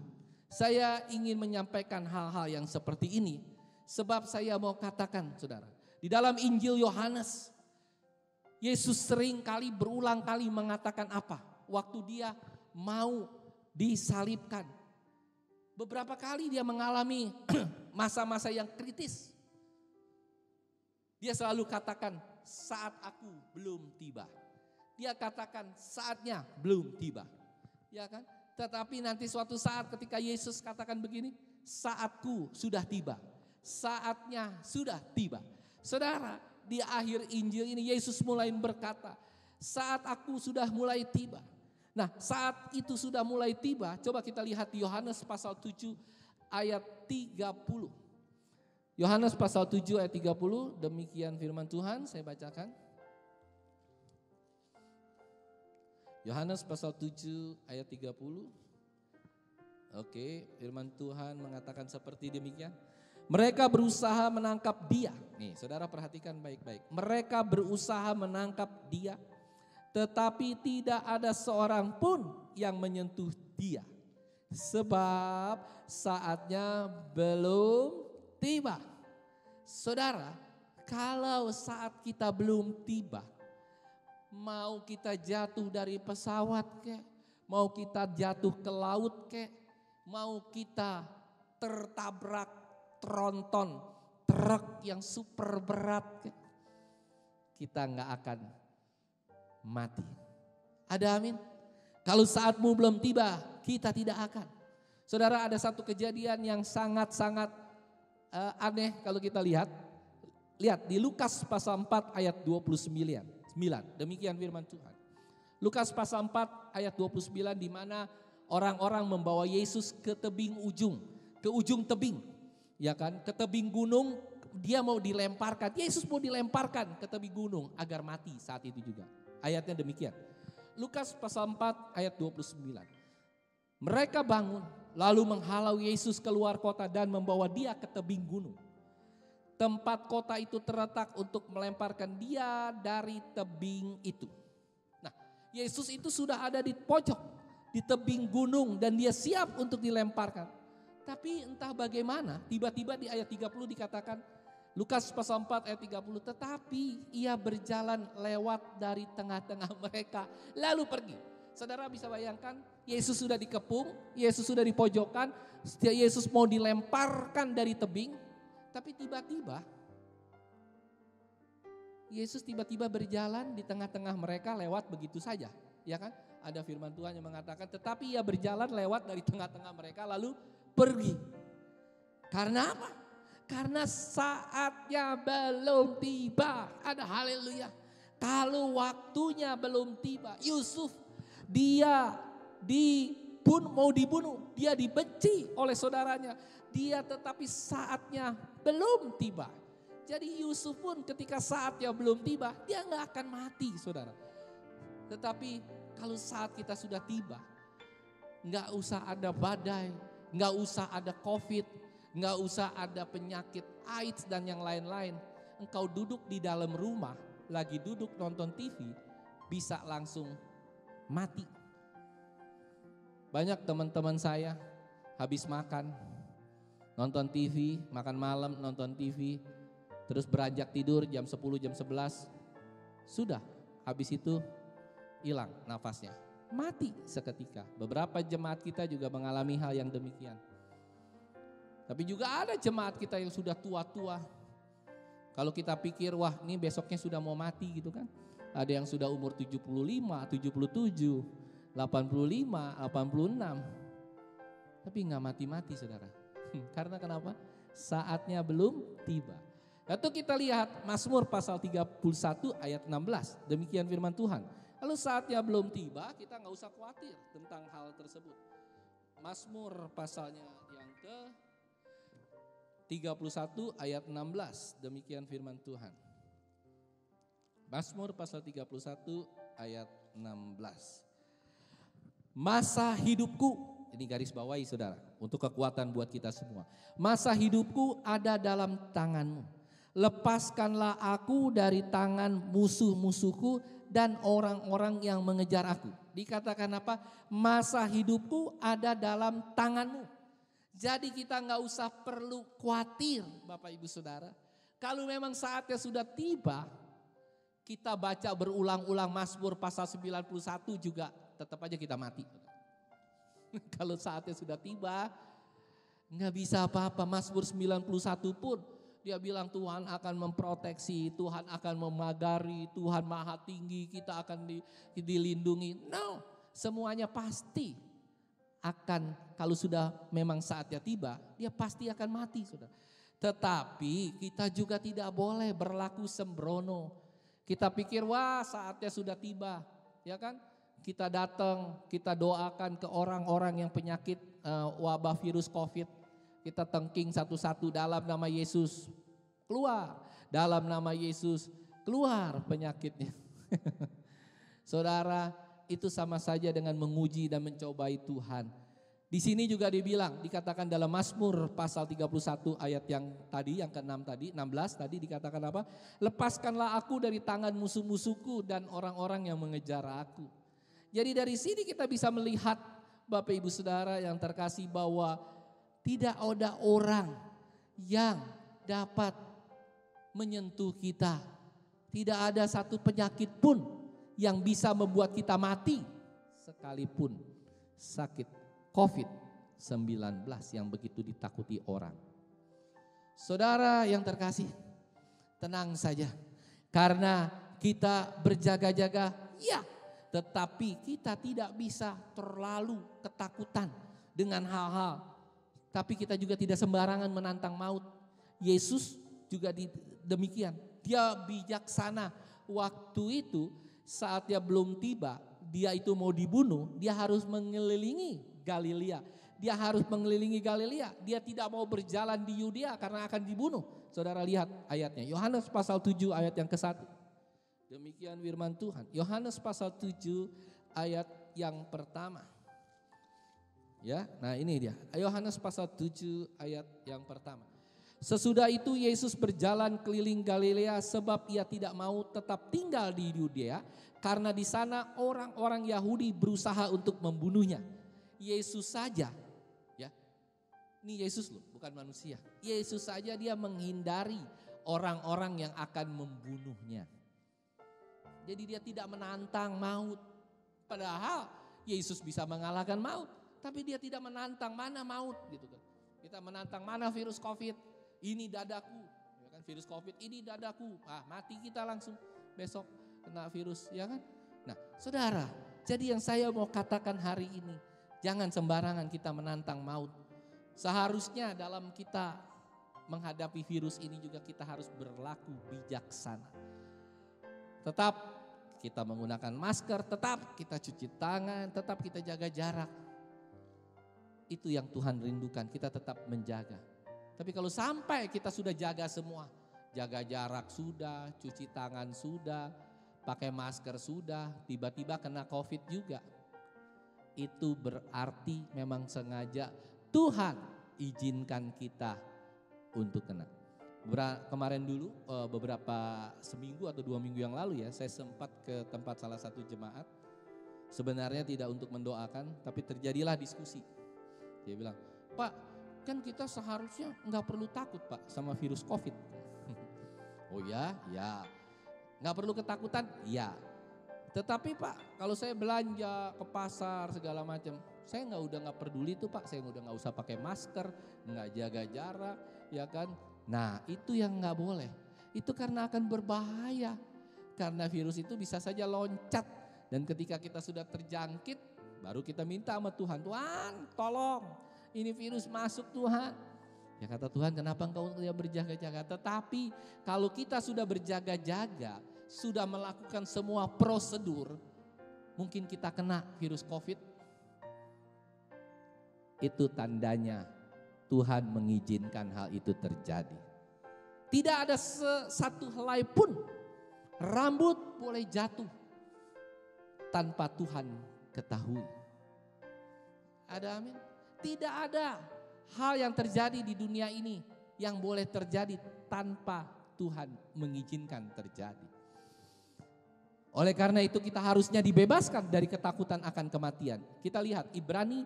Saya ingin menyampaikan hal-hal yang seperti ini. Sebab saya mau katakan saudara. Di dalam Injil Yohanes. Yesus sering kali berulang kali mengatakan apa? Waktu dia mau disalibkan. Beberapa kali dia mengalami masa-masa yang kritis. Dia selalu katakan saat aku belum tiba. Dia katakan saatnya belum tiba. Ya kan? Tetapi nanti suatu saat ketika Yesus katakan begini, saatku sudah tiba. Saatnya sudah tiba. Saudara, di akhir Injil ini Yesus mulai berkata, saat aku sudah mulai tiba. Nah, saat itu sudah mulai tiba, coba kita lihat di Yohanes pasal 7 ayat 30. Yohanes pasal 7 ayat 30, demikian firman Tuhan, saya bacakan. Yohanes pasal 7 ayat 30. Oke, firman Tuhan mengatakan seperti demikian. Mereka berusaha menangkap dia. Nih, saudara perhatikan baik-baik. Mereka berusaha menangkap dia, tetapi tidak ada seorang pun yang menyentuh dia. Sebab saatnya belum tiba. Saudara, kalau saat kita belum tiba, mau kita jatuh dari pesawat kek, mau kita jatuh ke laut kek, mau kita tertabrak tronton truk yang super berat, kita nggak akan mati. Ada amin? Kalau saatmu belum tiba, kita tidak akan. Saudara, ada satu kejadian yang sangat-sangat aneh kalau kita lihat. Lihat di Lukas pasal 4 ayat 29. Demikian firman Tuhan. Lukas pasal 4 ayat 29, di mana orang-orang membawa Yesus ke tebing ujung, ke ujung tebing. Ya kan, ke tebing gunung, dia mau dilemparkan. Yesus mau dilemparkan ke tebing gunung agar mati saat itu juga. Ayatnya demikian. Lukas pasal 4 ayat 29. Mereka bangun lalu menghalau Yesus keluar kota dan membawa dia ke tebing gunung. Tempat kota itu terletak untuk melemparkan dia dari tebing itu. Nah, Yesus itu sudah ada di pojok, di tebing gunung, dan dia siap untuk dilemparkan. Tapi entah bagaimana, tiba-tiba di ayat 30 dikatakan, Lukas pasal 4 ayat 30, tetapi ia berjalan lewat dari tengah-tengah mereka, lalu pergi. Saudara bisa bayangkan, Yesus sudah dikepung, Yesus sudah dipojokkan, Yesus mau dilemparkan dari tebing, tapi tiba-tiba Yesus tiba-tiba berjalan di tengah-tengah mereka lewat begitu saja. Ya kan? Ada firman Tuhan yang mengatakan, tetapi ia berjalan lewat dari tengah-tengah mereka lalu pergi. Karena apa? Karena saatnya belum tiba. Ada haleluya. Kalau waktunya belum tiba, Yusuf dia mau dibunuh, dia dibenci oleh saudaranya. Dia tetapi saatnya belum tiba. Jadi Yusuf pun ketika saatnya belum tiba, dia nggak akan mati, saudara. Tetapi kalau saat kita sudah tiba, nggak usah ada badai, nggak usah ada COVID, nggak usah ada penyakit AIDS dan yang lain-lain. Engkau duduk di dalam rumah, lagi duduk nonton TV, bisa langsung mati. Banyak teman-teman saya habis makan, nonton TV, makan malam, nonton TV, terus beranjak tidur jam 10, jam 11, sudah habis itu hilang nafasnya. Mati seketika. Beberapa jemaat kita juga mengalami hal yang demikian. Tapi juga ada jemaat kita yang sudah tua-tua. Kalau kita pikir, wah ini besoknya sudah mau mati gitu kan. Ada yang sudah umur 75, 77, 85, 86. Tapi gak mati-mati, saudara. Karena kenapa? Saatnya belum tiba. Lalu kita lihat Mazmur pasal 31 ayat 16. Demikian firman Tuhan. Kalau saatnya belum tiba, kita nggak usah khawatir tentang hal tersebut. Mazmur pasalnya yang ke 31 ayat 16, demikian firman Tuhan. Mazmur pasal 31 ayat 16. Masa hidupku, ini garis bawahi saudara, untuk kekuatan buat kita semua. Masa hidupku ada dalam tanganmu. Lepaskanlah aku dari tangan musuh-musuhku dan orang-orang yang mengejar aku. Dikatakan apa? Masa hidupku ada dalam tanganmu. Jadi kita nggak usah perlu khawatir Bapak Ibu Saudara. Kalau memang saatnya sudah tiba, kita baca berulang-ulang Mazmur pasal 91 juga tetap aja kita mati. Kalau saatnya sudah tiba, nggak bisa apa-apa. Mazmur 91 pun dia bilang Tuhan akan memproteksi, Tuhan akan memagari, Tuhan maha tinggi, kita akan dilindungi. No, semuanya pasti akan, kalau sudah memang saatnya tiba, dia pasti akan mati, saudara. Tetapi kita juga tidak boleh berlaku sembrono. Kita pikir wah saatnya sudah tiba, ya kan? Kita datang, kita doakan ke orang-orang yang penyakit wabah virus COVID. Kita tengking satu-satu dalam nama Yesus, keluar. Dalam nama Yesus, keluar penyakitnya. Saudara, itu sama saja dengan menguji dan mencobai Tuhan. Di sini juga dibilang, dikatakan dalam Mazmur pasal 31 ayat yang tadi, yang ke-6 tadi, 16 tadi dikatakan apa? Lepaskanlah aku dari tangan musuh-musuhku dan orang-orang yang mengejar aku. Jadi dari sini kita bisa melihat Bapak Ibu Saudara yang terkasih bahwa tidak ada orang yang dapat menyentuh kita. Tidak ada satu penyakit pun yang bisa membuat kita mati sekalipun sakit COVID-19 yang begitu ditakuti orang. Saudara yang terkasih, tenang saja. Karena kita berjaga-jaga, ya, tetapi kita tidak bisa terlalu ketakutan dengan hal-hal. Tapi kita juga tidak sembarangan menantang maut. Yesus juga demikian. Dia bijaksana. Waktu itu saat dia belum tiba, dia itu mau dibunuh, dia harus mengelilingi Galilea. Dia harus mengelilingi Galilea. Dia tidak mau berjalan di Yudea karena akan dibunuh. Saudara lihat ayatnya. Yohanes pasal 7 ayat yang ke-1. Demikian firman Tuhan. Yohanes pasal 7 ayat yang pertama. Ya, nah ini dia. Yohanes pasal 7 ayat yang pertama. Sesudah itu Yesus berjalan keliling Galilea sebab ia tidak mau tetap tinggal di Yudea karena di sana orang-orang Yahudi berusaha untuk membunuhnya. Yesus saja, ya, ini Yesus loh, bukan manusia. Yesus saja dia menghindari orang-orang yang akan membunuhnya. Jadi dia tidak menantang maut. Padahal Yesus bisa mengalahkan maut, tapi dia tidak menantang mana maut gitu kan. Kita menantang mana virus COVID, ini dadaku, ya kan, virus COVID ini dadaku, mati kita langsung besok kena virus, ya kan. Nah saudara, jadi yang saya mau katakan hari ini, jangan sembarangan kita menantang maut. Seharusnya dalam kita menghadapi virus ini juga kita harus berlaku bijaksana. Tetap kita menggunakan masker, tetap kita cuci tangan, tetap kita jaga jarak. Itu yang Tuhan rindukan, kita tetap menjaga. Tapi kalau sampai kita sudah jaga semua, jaga jarak sudah, cuci tangan sudah, pakai masker sudah, tiba-tiba kena COVID juga. Itu berarti memang sengaja Tuhan izinkan kita untuk kena. Kemarin dulu beberapa seminggu atau 2 minggu yang lalu ya, saya sempat ke tempat salah satu jemaat. Sebenarnya tidak untuk mendoakan, tapi terjadilah diskusi. Dia bilang, Pak, kan kita seharusnya nggak perlu takut Pak sama virus COVID. Oh ya, ya, nggak perlu ketakutan, ya. Tetapi Pak, kalau saya belanja ke pasar segala macam, saya nggak peduli tuh Pak, saya udah nggak usah pakai masker, nggak jaga jarak, ya kan? Nah itu yang nggak boleh, itu karena akan berbahaya, karena virus itu bisa saja loncat dan ketika kita sudah terjangkit, baru kita minta sama Tuhan, Tuhan tolong, ini virus masuk Tuhan. Ya kata Tuhan, kenapa engkau tidak berjaga-jaga? Tetapi kalau kita sudah berjaga-jaga, sudah melakukan semua prosedur, mungkin kita kena virus COVID. Itu tandanya Tuhan mengizinkan hal itu terjadi. Tidak ada satu helai pun rambut boleh jatuh tanpa Tuhan ketahui. Ada amin? Tidak ada hal yang terjadi di dunia ini yang boleh terjadi tanpa Tuhan mengizinkan terjadi. Oleh karena itu kita harusnya dibebaskan dari ketakutan akan kematian. Kita lihat Ibrani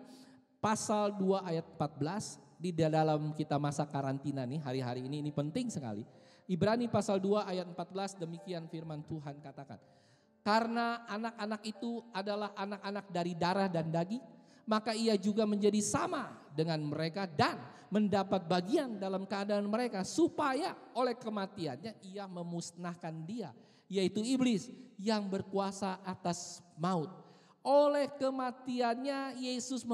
pasal 2 ayat 14 di dalam kita masa karantina nih hari-hari ini penting sekali. Ibrani pasal 2 ayat 14 demikian firman Tuhan katakan. Karena anak-anak itu adalah anak-anak dari darah dan daging, maka ia juga menjadi sama dengan mereka dan mendapat bagian dalam keadaan mereka supaya oleh kematiannya ia memusnahkan dia, yaitu iblis yang berkuasa atas maut. Oleh kematiannya Yesus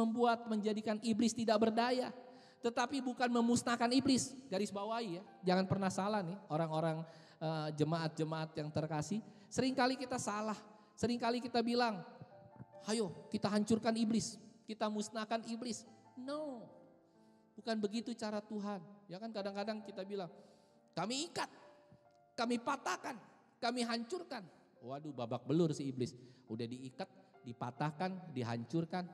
menjadikan iblis tidak berdaya. Tetapi bukan memusnahkan iblis. Garis bawahi ya, jangan pernah salah nih orang-orang jemaat-jemaat yang terkasih. Seringkali kita salah, seringkali kita bilang, ayo kita hancurkan iblis, kita musnahkan iblis. No, bukan begitu cara Tuhan. Ya kan kadang-kadang kita bilang, kami ikat, kami patahkan, kami hancurkan. Waduh, babak belur si iblis. Udah diikat, dipatahkan, dihancurkan.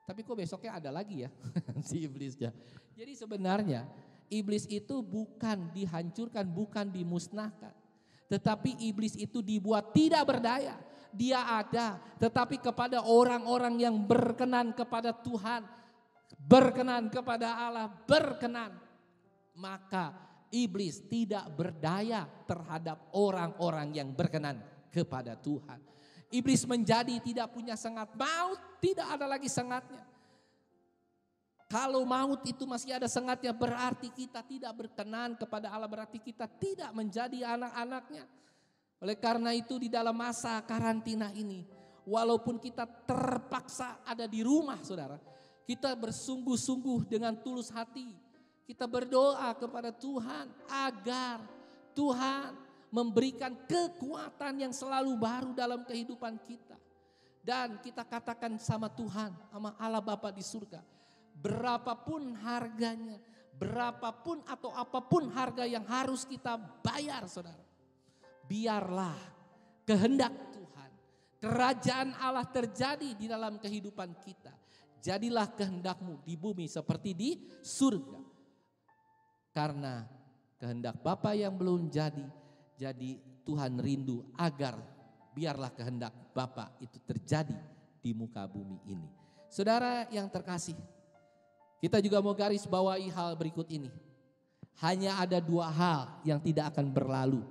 Tapi kok besoknya ada lagi ya si iblisnya. Jadi sebenarnya iblis itu bukan dihancurkan, bukan dimusnahkan. Tetapi iblis itu dibuat tidak berdaya. Dia ada, tetapi kepada orang-orang yang berkenan kepada Tuhan, berkenan kepada Allah, berkenan, maka iblis tidak berdaya terhadap orang-orang yang berkenan kepada Tuhan. Iblis menjadi tidak punya sengat, maut tidak ada lagi sengatnya. Kalau maut itu masih ada sengatnya, berarti kita tidak berkenan kepada Allah, berarti kita tidak menjadi anak-anaknya. Oleh karena itu di dalam masa karantina ini, walaupun kita terpaksa ada di rumah saudara, kita bersungguh-sungguh dengan tulus hati. Kita berdoa kepada Tuhan agar Tuhan memberikan kekuatan yang selalu baru dalam kehidupan kita. Dan kita katakan sama Tuhan, sama Allah Bapa di surga, berapapun harganya, berapapun atau apapun harga yang harus kita bayar saudara, biarlah kehendak Tuhan, kerajaan Allah terjadi di dalam kehidupan kita. Jadilah kehendak-Mu di bumi seperti di surga. Karena kehendak Bapa yang belum jadi Tuhan rindu agar biarlah kehendak Bapa itu terjadi di muka bumi ini. Saudara yang terkasih, kita juga mau garis bawahi hal berikut ini. Hanya ada dua hal yang tidak akan berlalu.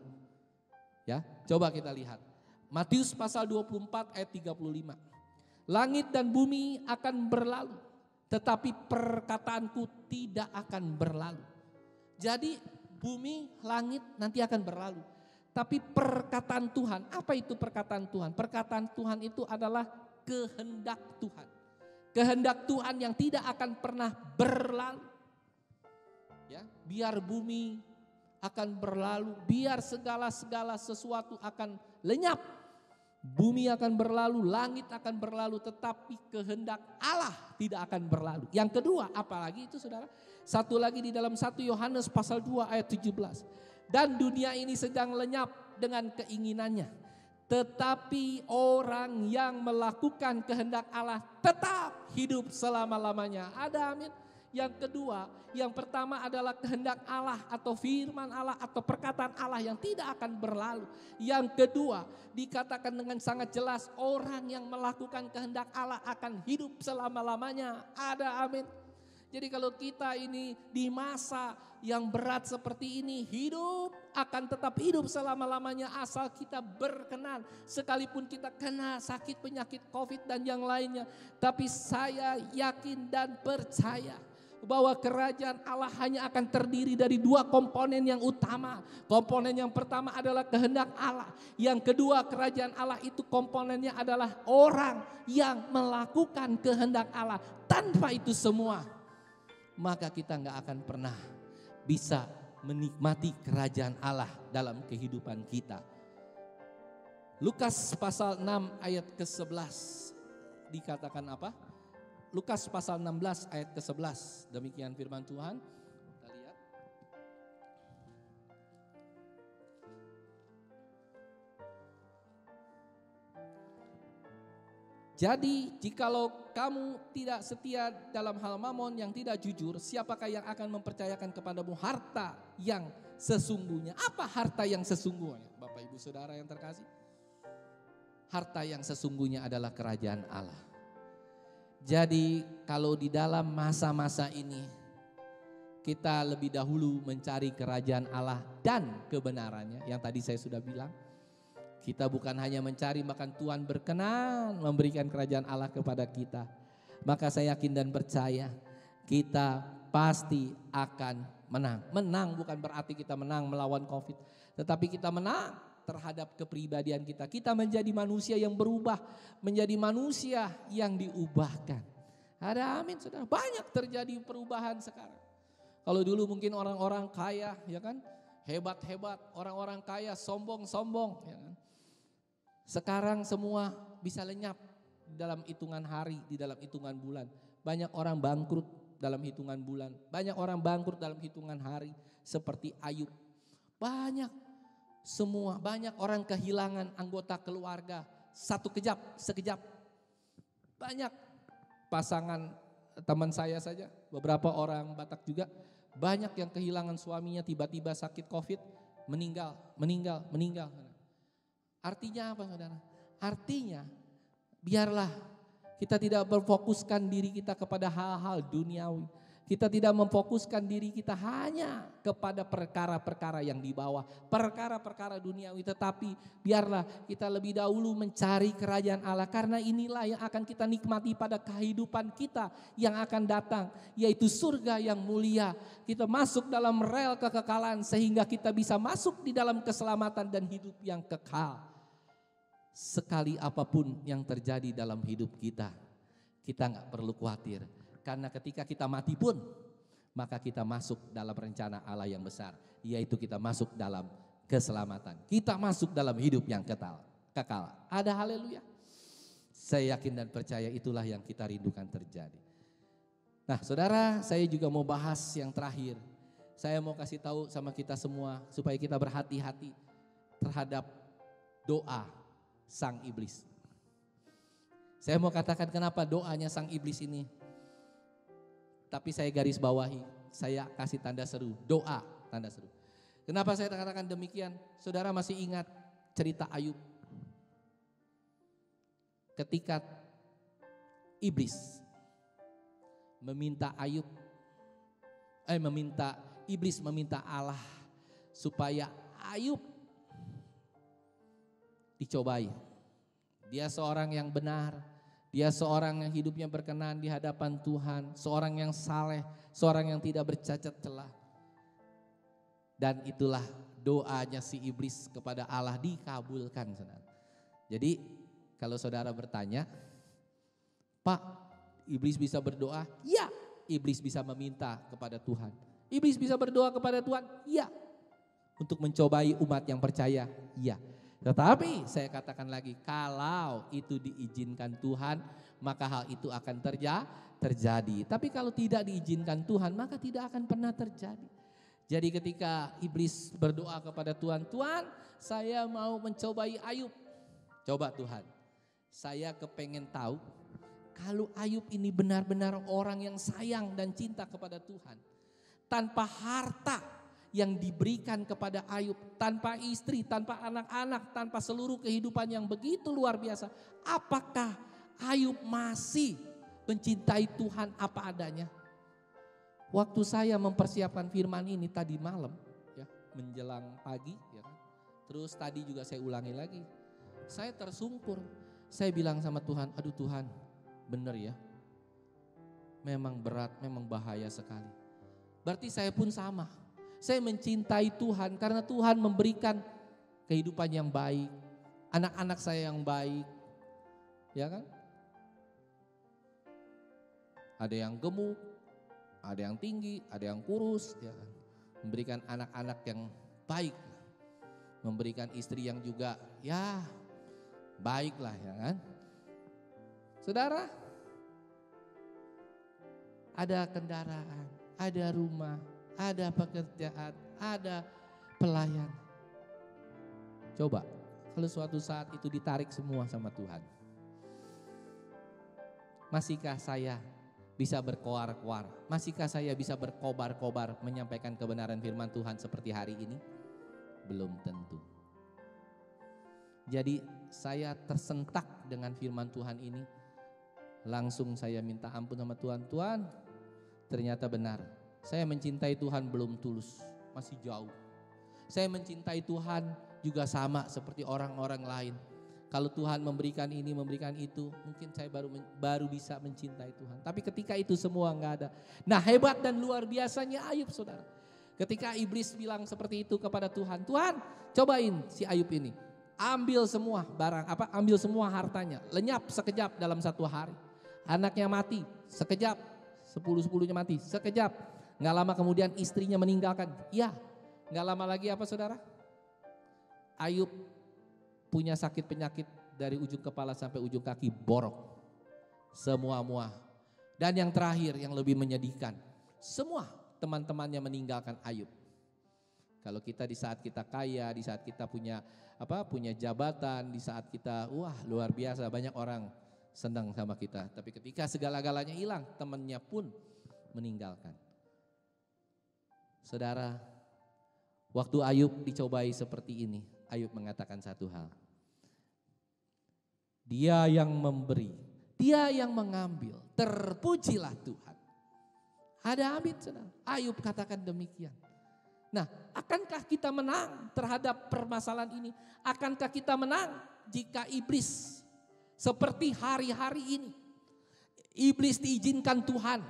Ya, coba kita lihat. Matius pasal 24 ayat 35. Langit dan bumi akan berlalu, tetapi perkataanku tidak akan berlalu. Jadi bumi, langit nanti akan berlalu. Tapi perkataan Tuhan, apa itu perkataan Tuhan? Perkataan Tuhan itu adalah kehendak Tuhan. Kehendak Tuhan yang tidak akan pernah berlalu. Ya, biar bumi akan berlalu, biar segala sesuatu akan lenyap. Bumi akan berlalu, langit akan berlalu, tetapi kehendak Allah tidak akan berlalu. Yang kedua, apalagi itu saudara? Satu lagi di dalam 1 Yohanes pasal 2 ayat 17. Dan dunia ini sedang lenyap dengan keinginannya. Tetapi orang yang melakukan kehendak Allah tetap hidup selama-lamanya. Ada amin. Yang kedua, yang pertama adalah kehendak Allah atau firman Allah atau perkataan Allah yang tidak akan berlalu. Yang kedua, dikatakan dengan sangat jelas orang yang melakukan kehendak Allah akan hidup selama-lamanya. Ada amin. Jadi kalau kita ini di masa yang berat seperti ini, hidup akan tetap hidup selama-lamanya asal kita berkenan. Sekalipun kita kena sakit penyakit COVID dan yang lainnya. Tapi saya yakin dan percaya bahwa kerajaan Allah hanya akan terdiri dari dua komponen yang utama. Komponen yang pertama adalah kehendak Allah. Yang kedua, kerajaan Allah itu komponennya adalah orang yang melakukan kehendak Allah. Tanpa itu semua, maka kita gak akan pernah bisa menikmati kerajaan Allah dalam kehidupan kita. Lukas pasal 6 ayat ke-11 dikatakan apa? Lukas pasal 16 ayat ke-11. Demikian firman Tuhan. Kita lihat. Jadi jikalau kamu tidak setia dalam hal mamon yang tidak jujur, siapakah yang akan mempercayakan kepadamu harta yang sesungguhnya? Apa harta yang sesungguhnya? Bapak Ibu Saudara yang terkasih. Harta yang sesungguhnya adalah kerajaan Allah. Jadi kalau di dalam masa-masa ini kita lebih dahulu mencari kerajaan Allah dan kebenarannya, yang tadi saya sudah bilang, kita bukan hanya mencari, bahkan Tuhan berkenan memberikan kerajaan Allah kepada kita. Maka saya yakin dan percaya kita pasti akan menang. Menang bukan berarti kita menang melawan COVID, tetapi kita menang terhadap kepribadian kita. Kita menjadi manusia yang berubah, menjadi manusia yang diubahkan. Ada amin saudara, banyak terjadi perubahan sekarang. Kalau dulu mungkin orang-orang kaya ya kan, hebat-hebat, orang-orang kaya sombong-sombong ya kan. Sekarang semua bisa lenyap dalam hitungan hari, di dalam hitungan bulan. Banyak orang bangkrut dalam hitungan bulan, banyak orang bangkrut dalam hitungan hari seperti Ayub. Banyak orang kehilangan anggota keluarga sekejap. Banyak pasangan teman saya saja, beberapa orang Batak juga, banyak yang kehilangan suaminya tiba-tiba sakit COVID, meninggal. Artinya apa saudara? Artinya biarlah kita tidak berfokuskan diri kita kepada hal-hal duniawi. Kita tidak memfokuskan diri kita hanya kepada perkara-perkara yang di bawah, perkara-perkara duniawi, tetapi biarlah kita lebih dahulu mencari kerajaan Allah, karena inilah yang akan kita nikmati pada kehidupan kita yang akan datang, yaitu surga yang mulia. Kita masuk dalam rel kekekalan sehingga kita bisa masuk di dalam keselamatan dan hidup yang kekal. Sekali apapun yang terjadi dalam hidup kita gak perlu khawatir. Karena ketika kita mati pun, maka kita masuk dalam rencana Allah yang besar, yaitu kita masuk dalam keselamatan. Kita masuk dalam hidup yang kekal. Ada haleluya. Saya yakin dan percaya itulah yang kita rindukan terjadi. Nah saudara, saya juga mau bahas yang terakhir. Saya mau kasih tahu sama kita semua supaya kita berhati-hati terhadap doa sang iblis. Saya mau katakan kenapa doanya sang iblis ini. Tapi saya garis bawahi, saya kasih tanda seru, doa tanda seru. Kenapa saya katakan demikian? Saudara masih ingat cerita Ayub? Ketika iblis meminta iblis meminta Allah supaya Ayub dicobai. Dia seorang yang benar, dia seorang yang hidupnya berkenan di hadapan Tuhan, seorang yang saleh, seorang yang tidak bercacat celah. Dan itulah doanya si iblis kepada Allah dikabulkan, saudara. Jadi kalau saudara bertanya, Pak, iblis bisa berdoa? Ya, iblis bisa meminta kepada Tuhan. Iblis bisa berdoa kepada Tuhan? Ya. Untuk mencobai umat yang percaya? Ya. Tetapi saya katakan lagi, kalau itu diizinkan Tuhan, maka hal itu akan terjadi. Tapi kalau tidak diizinkan Tuhan, maka tidak akan pernah terjadi. Jadi ketika iblis berdoa kepada Tuhan, Tuhan saya mau mencobai Ayub. Coba Tuhan, saya kepengen tahu kalau Ayub ini benar-benar orang yang sayang dan cinta kepada Tuhan. Tanpa harta yang diberikan kepada Ayub, tanpa istri, tanpa anak-anak, tanpa seluruh kehidupan yang begitu luar biasa, apakah Ayub masih mencintai Tuhan apa adanya? Waktu saya mempersiapkan firman ini tadi malam, ya, menjelang pagi, ya kan? Terus tadi juga saya ulangi lagi, saya tersungkur, saya bilang sama Tuhan, aduh Tuhan, benar ya, memang berat, memang bahaya sekali. Berarti saya pun sama. Saya mencintai Tuhan karena Tuhan memberikan kehidupan yang baik, anak-anak saya yang baik, ya kan? Ada yang gemuk, ada yang tinggi, ada yang kurus, ya kan? Memberikan anak-anak yang baik, memberikan istri yang juga ya baiklah, ya kan? Saudara, ada kendaraan, ada rumah, ada pekerjaan, ada pelayan. Coba kalau suatu saat itu ditarik semua sama Tuhan, masihkah saya bisa berkoar-koar? Masihkah saya bisa berkobar-kobar menyampaikan kebenaran firman Tuhan seperti hari ini? Belum tentu. Jadi saya tersentak dengan firman Tuhan ini. Langsung saya minta ampun sama Tuhan. Tuhan, ternyata benar. Saya mencintai Tuhan belum tulus, masih jauh. Saya mencintai Tuhan juga sama seperti orang-orang lain. Kalau Tuhan memberikan ini, memberikan itu, mungkin saya baru bisa mencintai Tuhan. Tapi ketika itu semua enggak ada. Nah hebat dan luar biasanya Ayub saudara. Ketika iblis bilang seperti itu kepada Tuhan, Tuhan cobain si Ayub ini. Ambil semua barang, ambil semua hartanya, lenyap sekejap dalam 1 hari. Anaknya mati, sekejap, 10-10-nya mati, sekejap. Gak lama kemudian istrinya meninggalkan. Iya, gak lama lagi apa saudara? Ayub punya sakit penyakit dari ujung kepala sampai ujung kaki borok. Semua muah. Dan yang terakhir yang lebih menyedihkan, semua teman-temannya meninggalkan Ayub. Kalau kita di saat kita kaya, di saat kita punya jabatan, di saat kita luar biasa banyak orang senang sama kita. Tapi ketika segala-galanya hilang, temannya pun meninggalkan. Saudara, waktu Ayub dicobai seperti ini, Ayub mengatakan satu hal. Dia yang memberi, dia yang mengambil, terpujilah Tuhan. Ada amin saudara. Ayub katakan demikian. Nah, akankah kita menang terhadap permasalahan ini? Akankah kita menang jika iblis seperti hari-hari ini? Iblis diizinkan Tuhan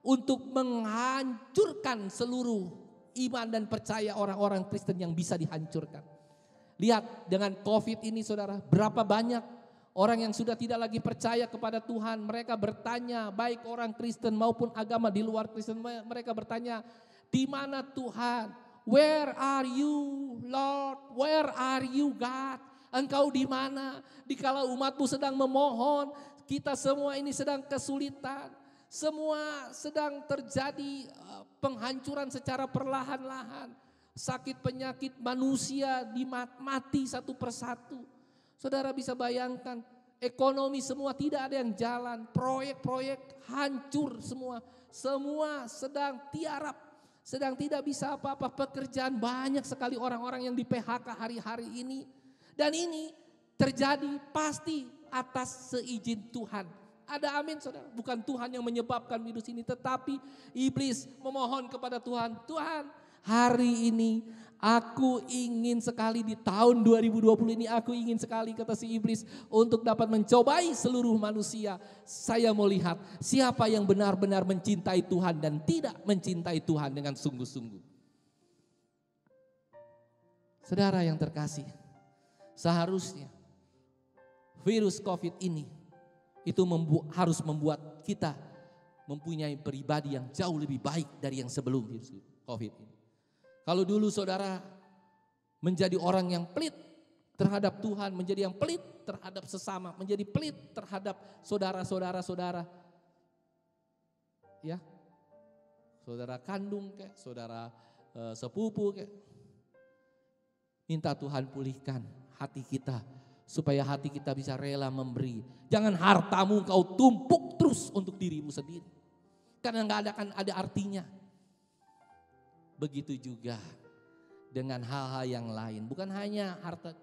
untuk menghancurkan seluruh iman dan percaya orang-orang Kristen yang bisa dihancurkan. Lihat dengan COVID ini saudara, berapa banyak orang yang sudah tidak lagi percaya kepada Tuhan. Mereka bertanya, baik orang Kristen maupun agama di luar Kristen, mereka bertanya, di mana Tuhan? Where are you Lord? Where are you God? Engkau di mana? Dikala umatmu sedang memohon, kita semua ini sedang kesulitan. Semua sedang terjadi penghancuran secara perlahan-lahan. Sakit penyakit manusia mati satu persatu. Saudara bisa bayangkan, ekonomi semua tidak ada yang jalan, proyek-proyek hancur semua. Semua sedang tiarap, sedang tidak bisa apa-apa, pekerjaan banyak sekali orang-orang yang di PHK hari-hari ini. Dan ini terjadi pasti atas seizin Tuhan. Ada amin saudara, bukan Tuhan yang menyebabkan virus ini, tetapi iblis memohon kepada Tuhan, Tuhan hari ini aku ingin sekali di tahun 2020 ini aku ingin sekali kata si iblis untuk dapat mencobai seluruh manusia. Saya mau lihat siapa yang benar-benar mencintai Tuhan dan tidak mencintai Tuhan dengan sungguh-sungguh. Saudara yang terkasih, seharusnya virus COVID ini itu harus membuat kita mempunyai pribadi yang jauh lebih baik dari yang sebelum virus COVID ini. Kalau dulu saudara menjadi orang yang pelit terhadap Tuhan, menjadi yang pelit terhadap sesama, menjadi pelit terhadap saudara-saudara, ya, saudara kandung kayak, saudara sepupu kayak. Minta Tuhan pulihkan hati kita supaya hati kita bisa rela memberi. Jangan hartamu kau tumpuk terus untuk dirimu sendiri, karena nggak akan ada artinya. Begitu juga dengan hal-hal yang lain, bukan hanya harta.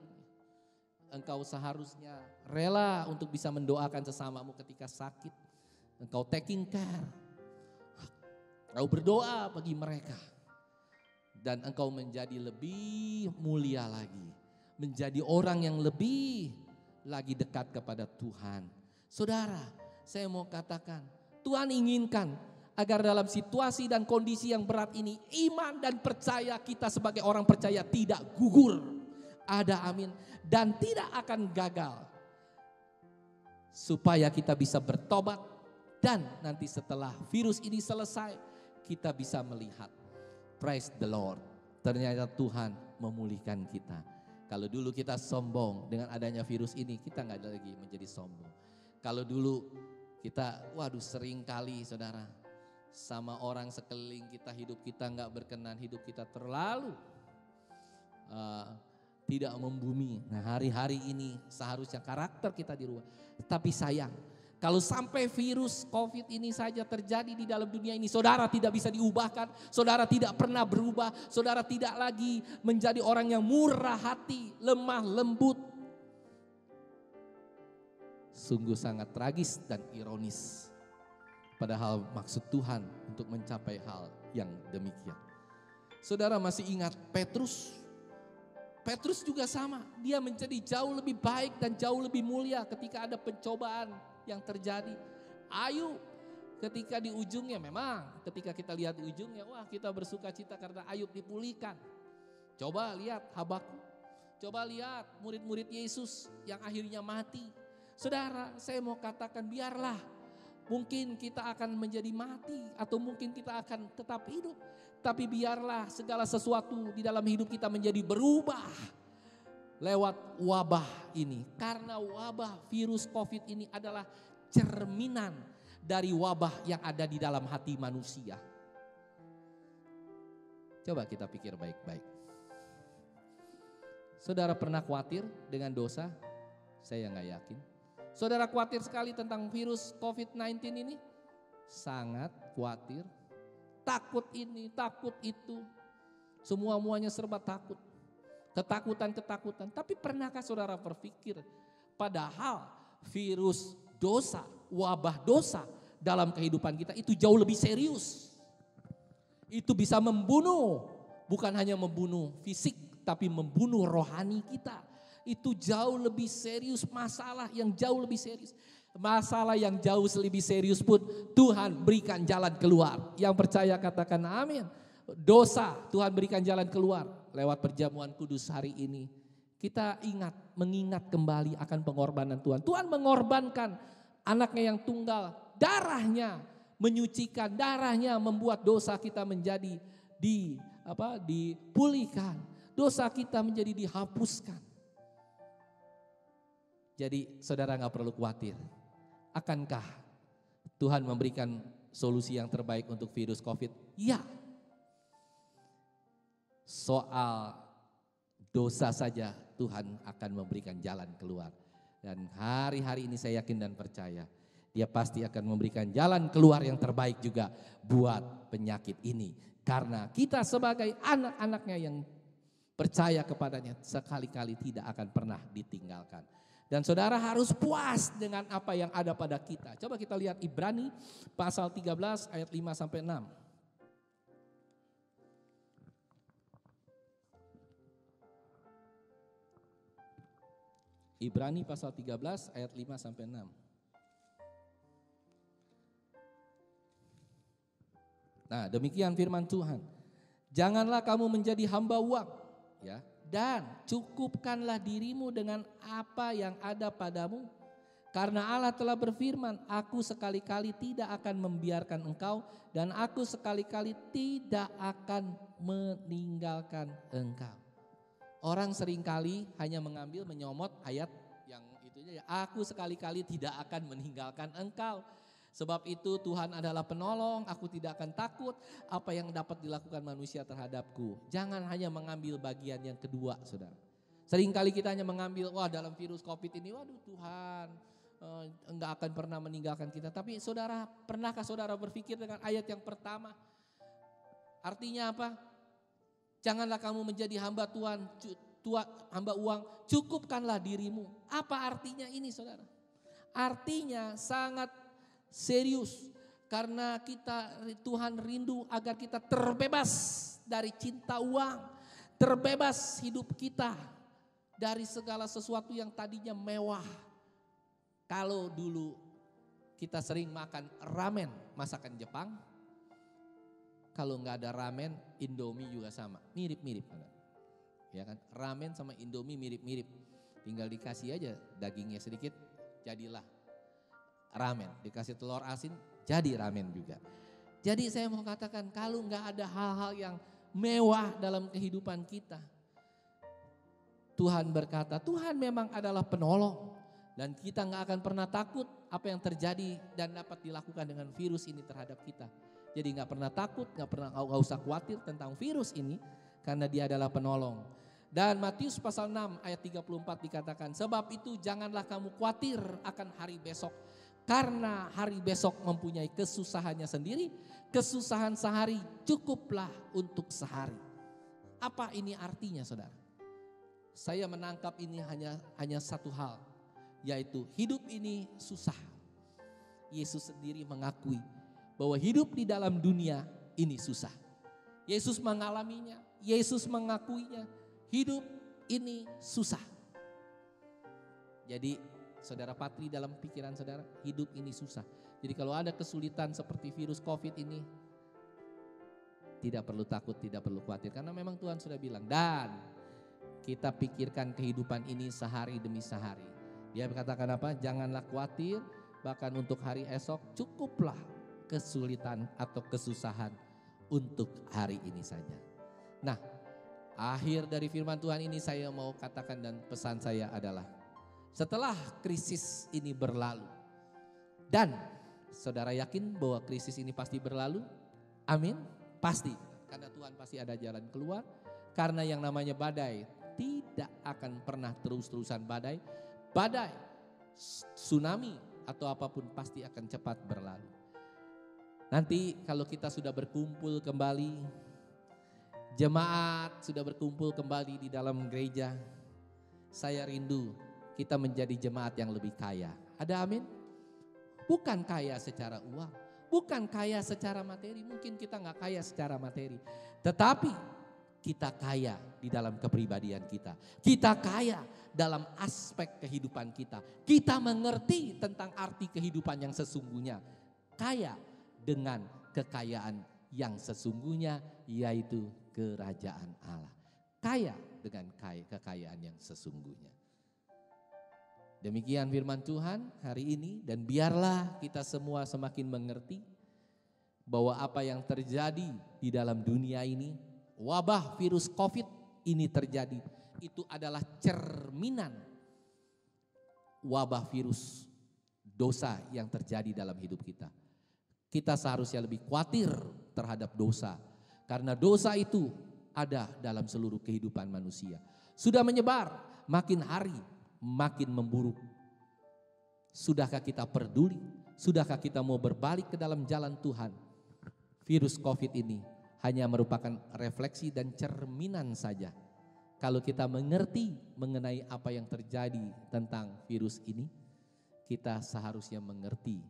Engkau seharusnya rela untuk bisa mendoakan sesamamu ketika sakit. Engkau taking care, engkau berdoa bagi mereka. Dan engkau menjadi lebih mulia lagi, menjadi orang yang lebih lagi dekat kepada Tuhan. Saudara, saya mau katakan, Tuhan inginkan agar dalam situasi dan kondisi yang berat ini, iman dan percaya kita sebagai orang percaya tidak gugur. Ada amin. Dan tidak akan gagal. Supaya kita bisa bertobat dan nanti setelah virus ini selesai, kita bisa melihat, praise the Lord, ternyata Tuhan memulihkan kita. Kalau dulu kita sombong, dengan adanya virus ini kita gak ada lagi menjadi sombong. Kalau dulu kita, sering kali saudara, sama orang sekeliling kita, hidup kita gak berkenan, hidup kita terlalu tidak membumi. Nah hari-hari ini seharusnya karakter kita dirubah. Tapi sayang, kalau sampai virus COVID ini saja terjadi di dalam dunia ini, saudara tidak bisa diubahkan, saudara tidak pernah berubah, saudara tidak lagi menjadi orang yang murah hati, lemah lembut. Sungguh sangat tragis dan ironis. Padahal maksud Tuhan untuk mencapai hal yang demikian. Saudara masih ingat Petrus? Petrus juga sama, dia menjadi jauh lebih baik dan jauh lebih mulia ketika ada pencobaan yang terjadi. Ayub Ketika di ujungnya memang, ketika kita lihat di ujungnya, wah kita bersuka cita karena Ayub dipulihkan. Coba lihat Habakuk, coba lihat murid-murid Yesus yang akhirnya mati. Saudara, saya mau katakan biarlah mungkin kita akan menjadi mati atau mungkin kita akan tetap hidup. Tapi biarlah segala sesuatu di dalam hidup kita menjadi berubah lewat wabah ini. Karena wabah virus COVID ini adalah cerminan dari wabah yang ada di dalam hati manusia. Coba kita pikir baik-baik. Saudara pernah khawatir dengan dosa? Saya nggak yakin. Saudara khawatir sekali tentang virus COVID-19 ini? Sangat khawatir. Takut ini, takut itu. Semua-muanya serba takut. Ketakutan-ketakutan. Tapi pernahkah saudara berpikir padahal virus dosa, wabah dosa dalam kehidupan kita itu jauh lebih serius. Itu bisa membunuh, bukan hanya membunuh fisik tapi membunuh rohani kita. Itu jauh lebih serius, masalah yang jauh lebih serius. Masalah yang jauh lebih serius pun Tuhan berikan jalan keluar. Yang percaya katakan amin. Dosa Tuhan berikan jalan keluar lewat perjamuan kudus hari ini. Kita mengingat kembali akan pengorbanan Tuhan. Tuhan mengorbankan anaknya yang tunggal, darahnya menyucikan, darahnya membuat dosa kita menjadi dipulihkan, dosa kita menjadi dihapuskan. Jadi saudara gak perlu khawatir. Akankah Tuhan memberikan solusi yang terbaik untuk virus COVID? Ya. Soal dosa saja Tuhan akan memberikan jalan keluar. Dan hari-hari ini saya yakin dan percaya Dia pasti akan memberikan jalan keluar yang terbaik juga buat penyakit ini. Karena kita sebagai anak-anaknya yang percaya kepadanya sekali-kali tidak akan pernah ditinggalkan. Dan saudara harus puas dengan apa yang ada pada kita. Coba kita lihat Ibrani pasal 13 ayat 5 sampai 6. Ibrani pasal 13 ayat 5 sampai 6. Nah, demikian firman Tuhan. Janganlah kamu menjadi hamba uang, ya, dan cukupkanlah dirimu dengan apa yang ada padamu. Karena Allah telah berfirman, aku sekali-kali tidak akan membiarkan engkau dan aku sekali-kali tidak akan meninggalkan engkau. Orang seringkali hanya mengambil menyomot ayat yang itunya, ya, aku sekali-kali tidak akan meninggalkan engkau. Sebab itu Tuhan adalah penolong, aku tidak akan takut apa yang dapat dilakukan manusia terhadapku. Jangan hanya mengambil bagian yang kedua, saudara. Seringkali kita hanya mengambil, wah dalam virus COVID ini, waduh Tuhan enggak akan pernah meninggalkan kita. Tapi saudara, pernahkah saudara berpikir dengan ayat yang pertama? Artinya apa? Janganlah kamu menjadi hamba Tuhan, hamba uang, cukupkanlah dirimu. Apa artinya ini saudara? Artinya sangat serius, karena Tuhan rindu agar kita terbebas dari cinta uang, terbebas hidup kita dari segala sesuatu yang tadinya mewah. Kalau dulu kita sering makan ramen masakan Jepang, kalau nggak ada ramen, Indomie juga sama, mirip-mirip, ya kan? Ramen sama Indomie mirip-mirip, tinggal dikasih aja dagingnya sedikit, jadilah ramen, dikasih telur asin jadi ramen juga. Jadi saya mau katakan kalau nggak ada hal-hal yang mewah dalam kehidupan kita, Tuhan berkata Tuhan memang adalah penolong dan kita nggak akan pernah takut apa yang terjadi dan dapat dilakukan dengan virus ini terhadap kita. Jadi nggak pernah takut, nggak usah khawatir tentang virus ini karena Dia adalah penolong. Dan Matius pasal 6 ayat 34 dikatakan, sebab itu janganlah kamu khawatir akan hari besok. Karena hari besok mempunyai kesusahannya sendiri, kesusahan sehari cukuplah untuk sehari. Apa ini artinya saudara? Saya menangkap ini hanya satu hal, yaitu hidup ini susah. Yesus sendiri mengakui bahwa hidup di dalam dunia ini susah. Yesus mengalaminya, Yesus mengakuinya, hidup ini susah. Jadi saudara patri dalam pikiran saudara, hidup ini susah. Jadi kalau ada kesulitan seperti virus COVID ini, tidak perlu takut, tidak perlu khawatir. Karena memang Tuhan sudah bilang, dan kita pikirkan kehidupan ini sehari demi sehari. Dia berkatakan apa? Janganlah khawatir, bahkan untuk hari esok cukuplah kesulitan atau kesusahan untuk hari ini saja. Nah, akhir dari firman Tuhan ini saya mau katakan dan pesan saya adalah, setelah krisis ini berlalu, dan saudara yakin bahwa krisis ini pasti berlalu? Amin? Pasti, karena Tuhan pasti ada jalan keluar. Karena yang namanya badai tidak akan pernah terus-terusan badai. Badai, tsunami atau apapun pasti akan cepat berlalu. Nanti kalau kita sudah berkumpul kembali, jemaat sudah berkumpul kembali di dalam gereja, saya rindu kita menjadi jemaat yang lebih kaya. Ada amin? Bukan kaya secara uang, bukan kaya secara materi. Mungkin kita gak kaya secara materi, tetapi kita kaya di dalam kepribadian kita. Kita kaya dalam aspek kehidupan kita. Kita mengerti tentang arti kehidupan yang sesungguhnya. Kaya dengan kekayaan yang sesungguhnya, yaitu kerajaan Allah. Kaya dengan kekayaan yang sesungguhnya. Demikian firman Tuhan hari ini, dan biarlah kita semua semakin mengerti bahwa apa yang terjadi di dalam dunia ini, wabah virus COVID ini terjadi, itu adalah cerminan wabah virus dosa yang terjadi dalam hidup kita. Kita seharusnya lebih khawatir terhadap dosa, karena dosa itu ada dalam seluruh kehidupan manusia. Sudah menyebar, makin hari makin memburuk. Sudahkah kita peduli? Sudahkah kita mau berbalik ke dalam jalan Tuhan? Virus COVID ini hanya merupakan refleksi dan cerminan saja. Kalau kita mengerti mengenai apa yang terjadi tentang virus ini, kita seharusnya mengerti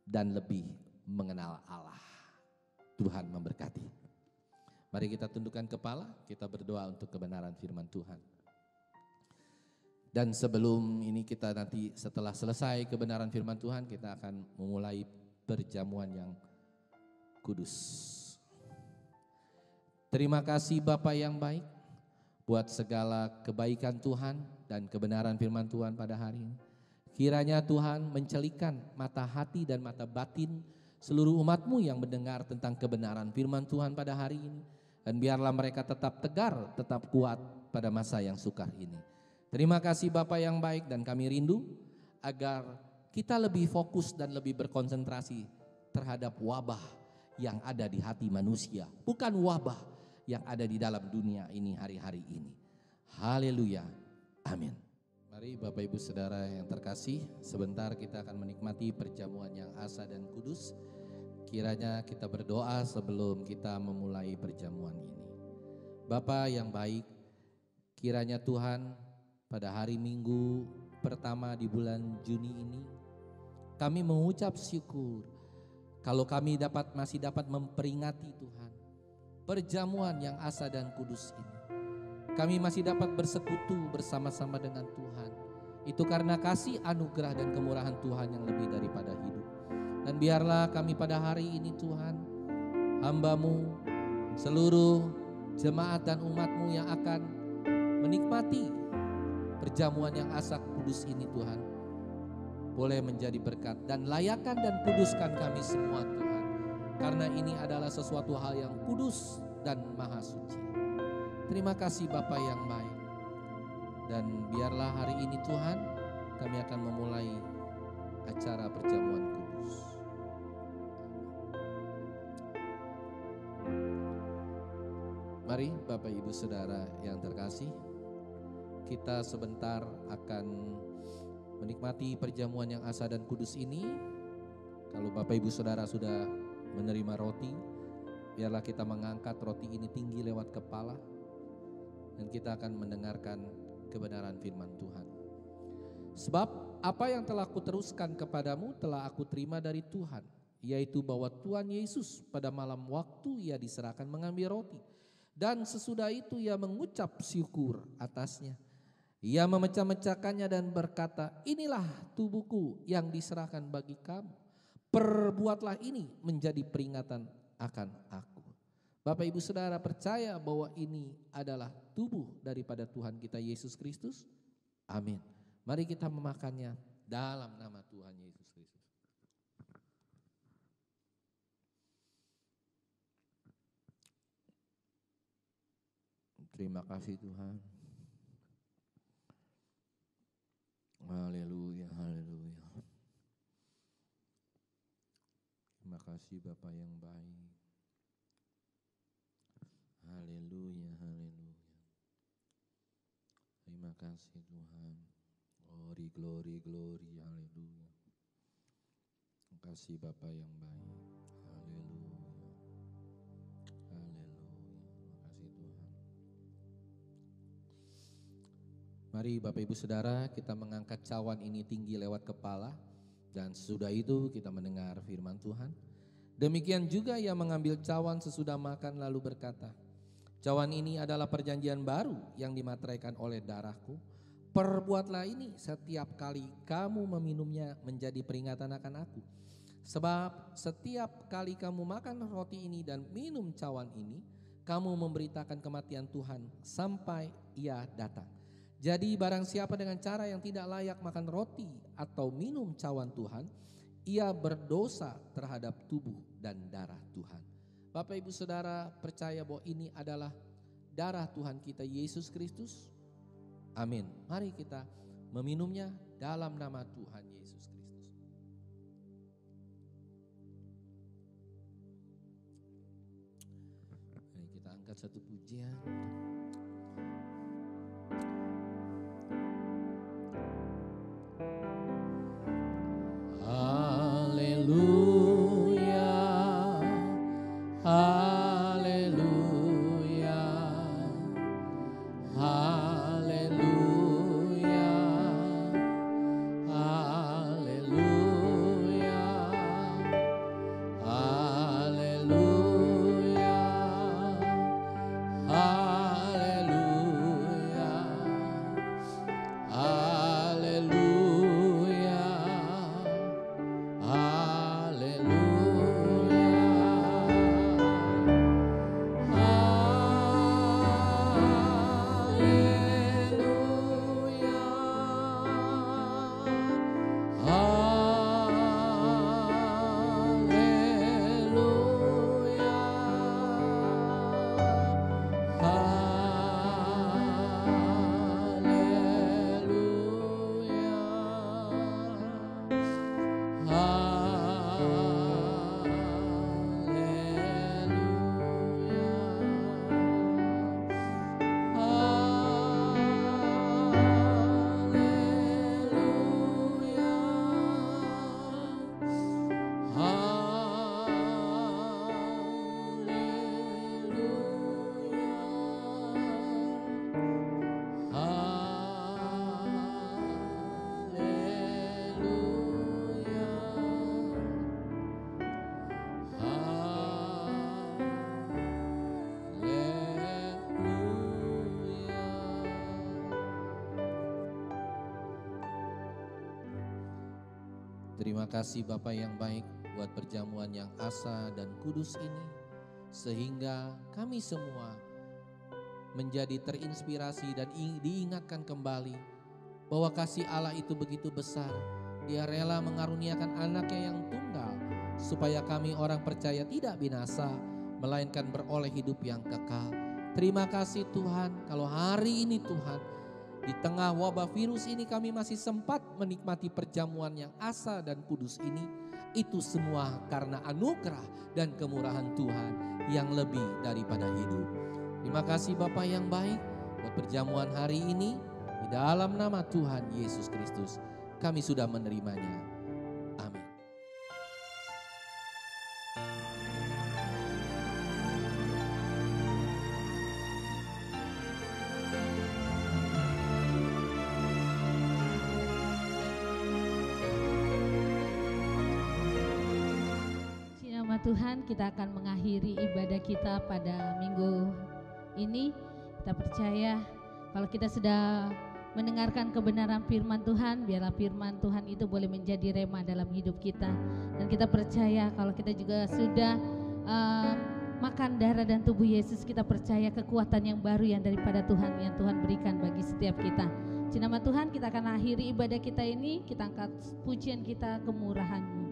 dan lebih mengenal Allah. Tuhan memberkati. Mari kita tundukkan kepala, kita berdoa untuk kebenaran firman Tuhan. Dan sebelum ini kita nanti setelah selesai kebenaran firman Tuhan, kita akan memulai perjamuan yang kudus. Terima kasih Bapa yang baik buat segala kebaikan Tuhan dan kebenaran firman Tuhan pada hari ini. Kiranya Tuhan mencelikan mata hati dan mata batin seluruh umat-Mu yang mendengar tentang kebenaran firman Tuhan pada hari ini. Dan biarlah mereka tetap tegar, tetap kuat pada masa yang sukar ini. Terima kasih Bapa yang baik, dan kami rindu agar kita lebih fokus dan lebih berkonsentrasi terhadap wabah yang ada di hati manusia. Bukan wabah yang ada di dalam dunia ini hari-hari ini. Haleluya. Amin. Mari Bapak Ibu Saudara yang terkasih, sebentar kita akan menikmati perjamuan yang asa dan kudus. Kiranya kita berdoa sebelum kita memulai perjamuan ini. Bapa yang baik, kiranya Tuhan pada hari Minggu pertama di bulan Juni ini, kami mengucap syukur kalau kami masih dapat memperingati Tuhan perjamuan yang asa dan kudus ini. Kami masih dapat bersekutu bersama-sama dengan Tuhan. Itu karena kasih anugerah dan kemurahan Tuhan yang lebih daripada hidup. Dan biarlah kami pada hari ini Tuhan, hamba-Mu, seluruh jemaat dan umat-Mu yang akan menikmati perjamuan yang asa kudus ini Tuhan, boleh menjadi berkat dan layakan dan kuduskan kami semua Tuhan. Karena ini adalah sesuatu hal yang kudus dan maha suci. Terima kasih Bapa yang baik. Dan biarlah hari ini Tuhan, kami akan memulai acara perjamuan kudus. Mari Bapak Ibu Saudara yang terkasih, kita sebentar akan menikmati perjamuan yang asa dan kudus ini. Kalau Bapak Ibu Saudara sudah menerima roti, biarlah kita mengangkat roti ini tinggi lewat kepala, dan kita akan mendengarkan kebenaran firman Tuhan. Sebab apa yang telah kuteruskan kepadamu telah aku terima dari Tuhan, yaitu bahwa Tuhan Yesus pada malam waktu ia diserahkan mengambil roti, dan sesudah itu ia mengucap syukur atasnya. Ia memecah-mecahkannya dan berkata, inilah tubuhku yang diserahkan bagi kamu. perbuatlah ini menjadi peringatan akan aku. Bapak Ibu Saudara percaya bahwa ini adalah tubuh daripada Tuhan kita Yesus Kristus? Amin. Mari kita memakannya dalam nama Tuhan Yesus Kristus. Terima kasih Tuhan. Haleluya, haleluya. Terima kasih Bapa yang baik. Haleluya, haleluya. Terima kasih Tuhan. Glory, glory, glory, haleluya. Terima kasih Bapa yang baik. Haleluya. Haleluya. Terima kasih Tuhan. Mari Bapak Ibu Saudara, kita mengangkat cawan ini tinggi lewat kepala. Dan sesudah itu kita mendengar firman Tuhan. Demikian juga ia mengambil cawan sesudah makan lalu berkata, cawan ini adalah perjanjian baru yang dimateraikan oleh darahku. Perbuatlah ini setiap kali kamu meminumnya menjadi peringatan akan aku. Sebab setiap kali kamu makan roti ini dan minum cawan ini, kamu memberitakan kematian Tuhan sampai ia datang. Jadi barang siapa dengan cara yang tidak layak makan roti atau minum cawan Tuhan, ia berdosa terhadap tubuh dan darah Tuhan. Bapak Ibu Saudara percaya bahwa ini adalah darah Tuhan kita Yesus Kristus? Amin. Mari kita meminumnya dalam nama Tuhan Yesus Kristus. Mari kita angkat satu pujian. Terima kasih Bapa yang baik buat perjamuan yang asa dan kudus ini, sehingga kami semua menjadi terinspirasi dan diingatkan kembali bahwa kasih Allah itu begitu besar. Dia rela mengaruniakan anaknya yang tunggal supaya kami orang percaya tidak binasa, melainkan beroleh hidup yang kekal. Terima kasih Tuhan, kalau hari ini Tuhan, di tengah wabah virus ini kami masih sempat menikmati perjamuan yang asa dan kudus ini. Itu semua karena anugerah dan kemurahan Tuhan yang lebih daripada hidup. Terima kasih Bapa yang baik buat perjamuan hari ini. Di dalam nama Tuhan Yesus Kristus kami sudah menerimanya. Amin. Tuhan, kita akan mengakhiri ibadah kita pada minggu ini. Kita percaya kalau kita sudah mendengarkan kebenaran firman Tuhan. Biarlah firman Tuhan itu boleh menjadi rema dalam hidup kita. Dan kita percaya kalau kita juga sudah makan darah dan tubuh Yesus, kita percaya kekuatan yang baru yang daripada Tuhan, yang Tuhan berikan bagi setiap kita. Di nama Tuhan kita akan akhiri ibadah kita ini, kita angkat pujian kita, kemurahan-Mu.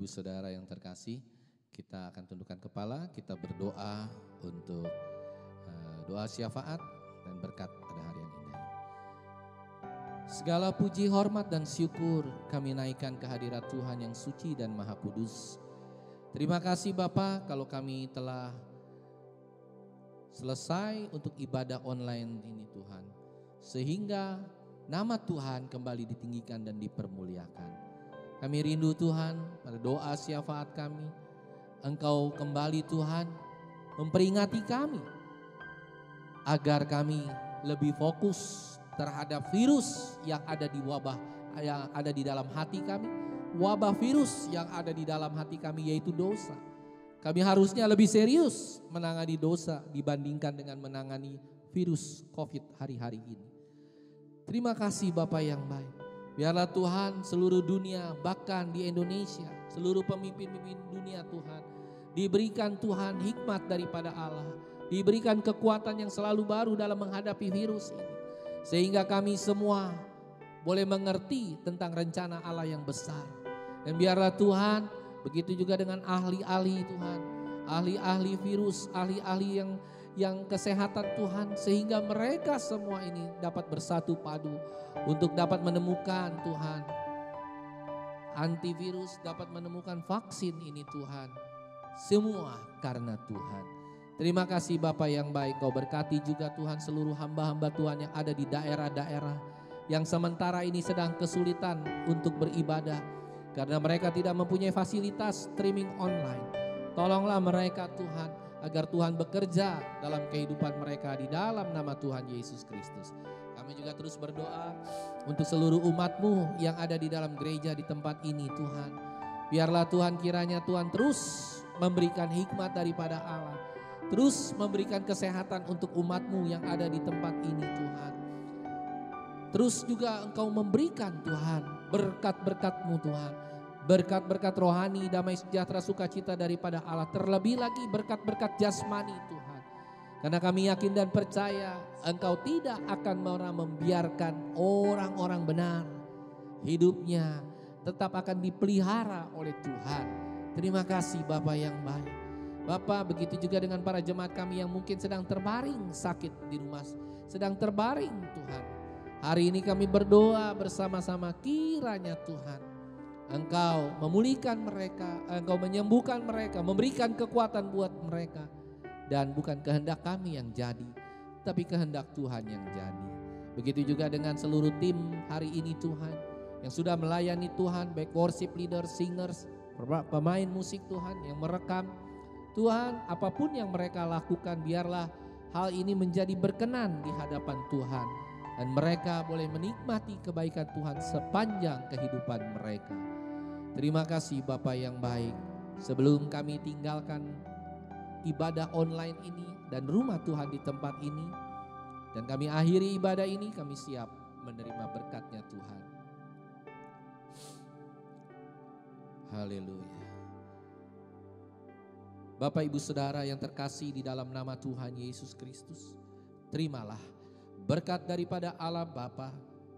Saudara yang terkasih, kita akan tundukkan kepala, kita berdoa untuk doa syafaat dan berkat pada hari yang indah. Segala puji, hormat dan syukur kami naikkan kehadirat Tuhan yang suci dan maha kudus. Terima kasih Bapa kalau kami telah selesai untuk ibadah online ini Tuhan, sehingga nama Tuhan kembali ditinggikan dan dipermuliakan. Kami rindu Tuhan pada doa syafaat kami, Engkau kembali Tuhan memperingati kami agar kami lebih fokus terhadap virus yang ada di wabah yang ada di dalam hati kami, wabah virus yang ada di dalam hati kami yaitu dosa. Kami harusnya lebih serius menangani dosa dibandingkan dengan menangani virus COVID hari-hari ini. Terima kasih Bapa yang baik. Biarlah Tuhan seluruh dunia, bahkan di Indonesia, seluruh pemimpin-pemimpin dunia Tuhan, diberikan Tuhan hikmat daripada Allah, diberikan kekuatan yang selalu baru dalam menghadapi virus ini. Sehingga kami semua boleh mengerti tentang rencana Allah yang besar. Dan biarlah Tuhan, begitu juga dengan ahli-ahli Tuhan, ahli-ahli virus, ahli-ahli yang kesehatan Tuhan, sehingga mereka semua ini dapat bersatu padu untuk dapat menemukan Tuhan antivirus, dapat menemukan vaksin ini Tuhan, semua karena Tuhan. Terima kasih Bapa yang baik, Kau berkati juga Tuhan seluruh hamba-hamba Tuhan yang ada di daerah-daerah yang sementara ini sedang kesulitan untuk beribadah karena mereka tidak mempunyai fasilitas streaming online. Tolonglah mereka Tuhan, agar Tuhan bekerja dalam kehidupan mereka di dalam nama Tuhan Yesus Kristus. Kami juga terus berdoa untuk seluruh umat-Mu yang ada di dalam gereja di tempat ini Tuhan. Biarlah Tuhan kiranya Tuhan terus memberikan hikmat daripada Allah. Terus memberikan kesehatan untuk umat-Mu yang ada di tempat ini Tuhan. Terus juga Engkau memberikan Tuhan berkat-berkat-Mu Tuhan. Berkat-berkat rohani, damai sejahtera, sukacita daripada Allah. Terlebih lagi berkat-berkat jasmani Tuhan. Karena kami yakin dan percaya Engkau tidak akan pernah membiarkan orang-orang benar hidupnya tetap akan dipelihara oleh Tuhan. Terima kasih Bapa yang baik. Bapak, begitu juga dengan para jemaat kami yang mungkin sedang terbaring sakit di rumah, sedang terbaring Tuhan. Hari ini kami berdoa bersama-sama kiranya Tuhan Engkau memulihkan mereka, Engkau menyembuhkan mereka, memberikan kekuatan buat mereka. Dan bukan kehendak kami yang jadi, tapi kehendak Tuhan yang jadi. Begitu juga dengan seluruh tim hari ini Tuhan, yang sudah melayani Tuhan, baik worship leader, singers, pemain musik Tuhan yang merekam. Tuhan, apapun yang mereka lakukan, biarlah hal ini menjadi berkenan di hadapan Tuhan. Dan mereka boleh menikmati kebaikan Tuhan sepanjang kehidupan mereka. Terima kasih Bapa yang baik. Sebelum kami tinggalkan ibadah online ini dan rumah Tuhan di tempat ini, dan kami akhiri ibadah ini, kami siap menerima berkat-Nya Tuhan. Haleluya. Bapak Ibu Saudara yang terkasih di dalam nama Tuhan Yesus Kristus, terimalah berkat daripada Allah Bapa,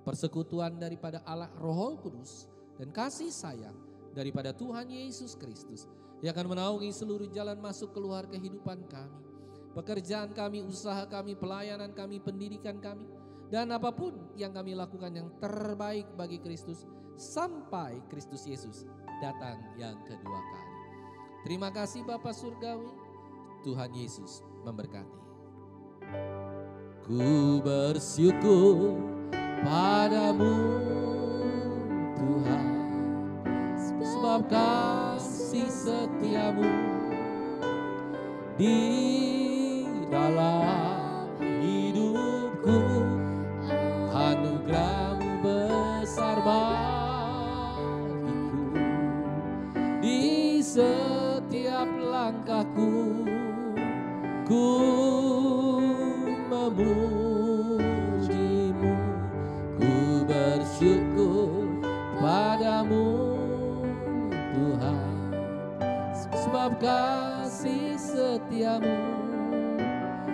persekutuan daripada Allah Roh Kudus, dan kasih sayang daripada Tuhan Yesus Kristus yang akan menaungi seluruh jalan masuk keluar kehidupan kami, pekerjaan kami, usaha kami, pelayanan kami, pendidikan kami, dan apapun yang kami lakukan yang terbaik bagi Kristus sampai Kristus Yesus datang yang kedua kali. Terima kasih Bapa Surgawi, Tuhan Yesus memberkati. Ku bersyukur padamu Tuhan, sebab kasih setiamu di dalam hidupku, anugerahmu besar bagiku. Di setiap langkahku ku memujimu, ku bersyukur padamu Tuhan, sebab kasih setiamu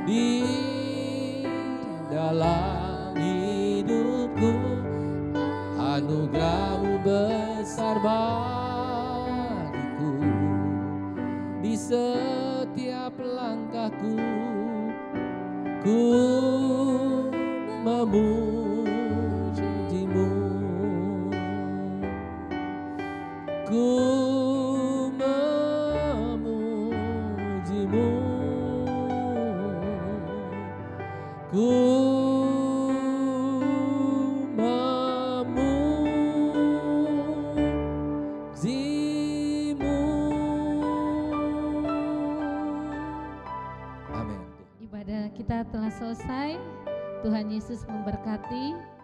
di dalam hidupku, anugerahmu besar bagiku. Di setiap langkahku ku memujimu, ku memujimu, ku memujimu. Ibadah kita telah selesai. Tuhan Yesus memberkati.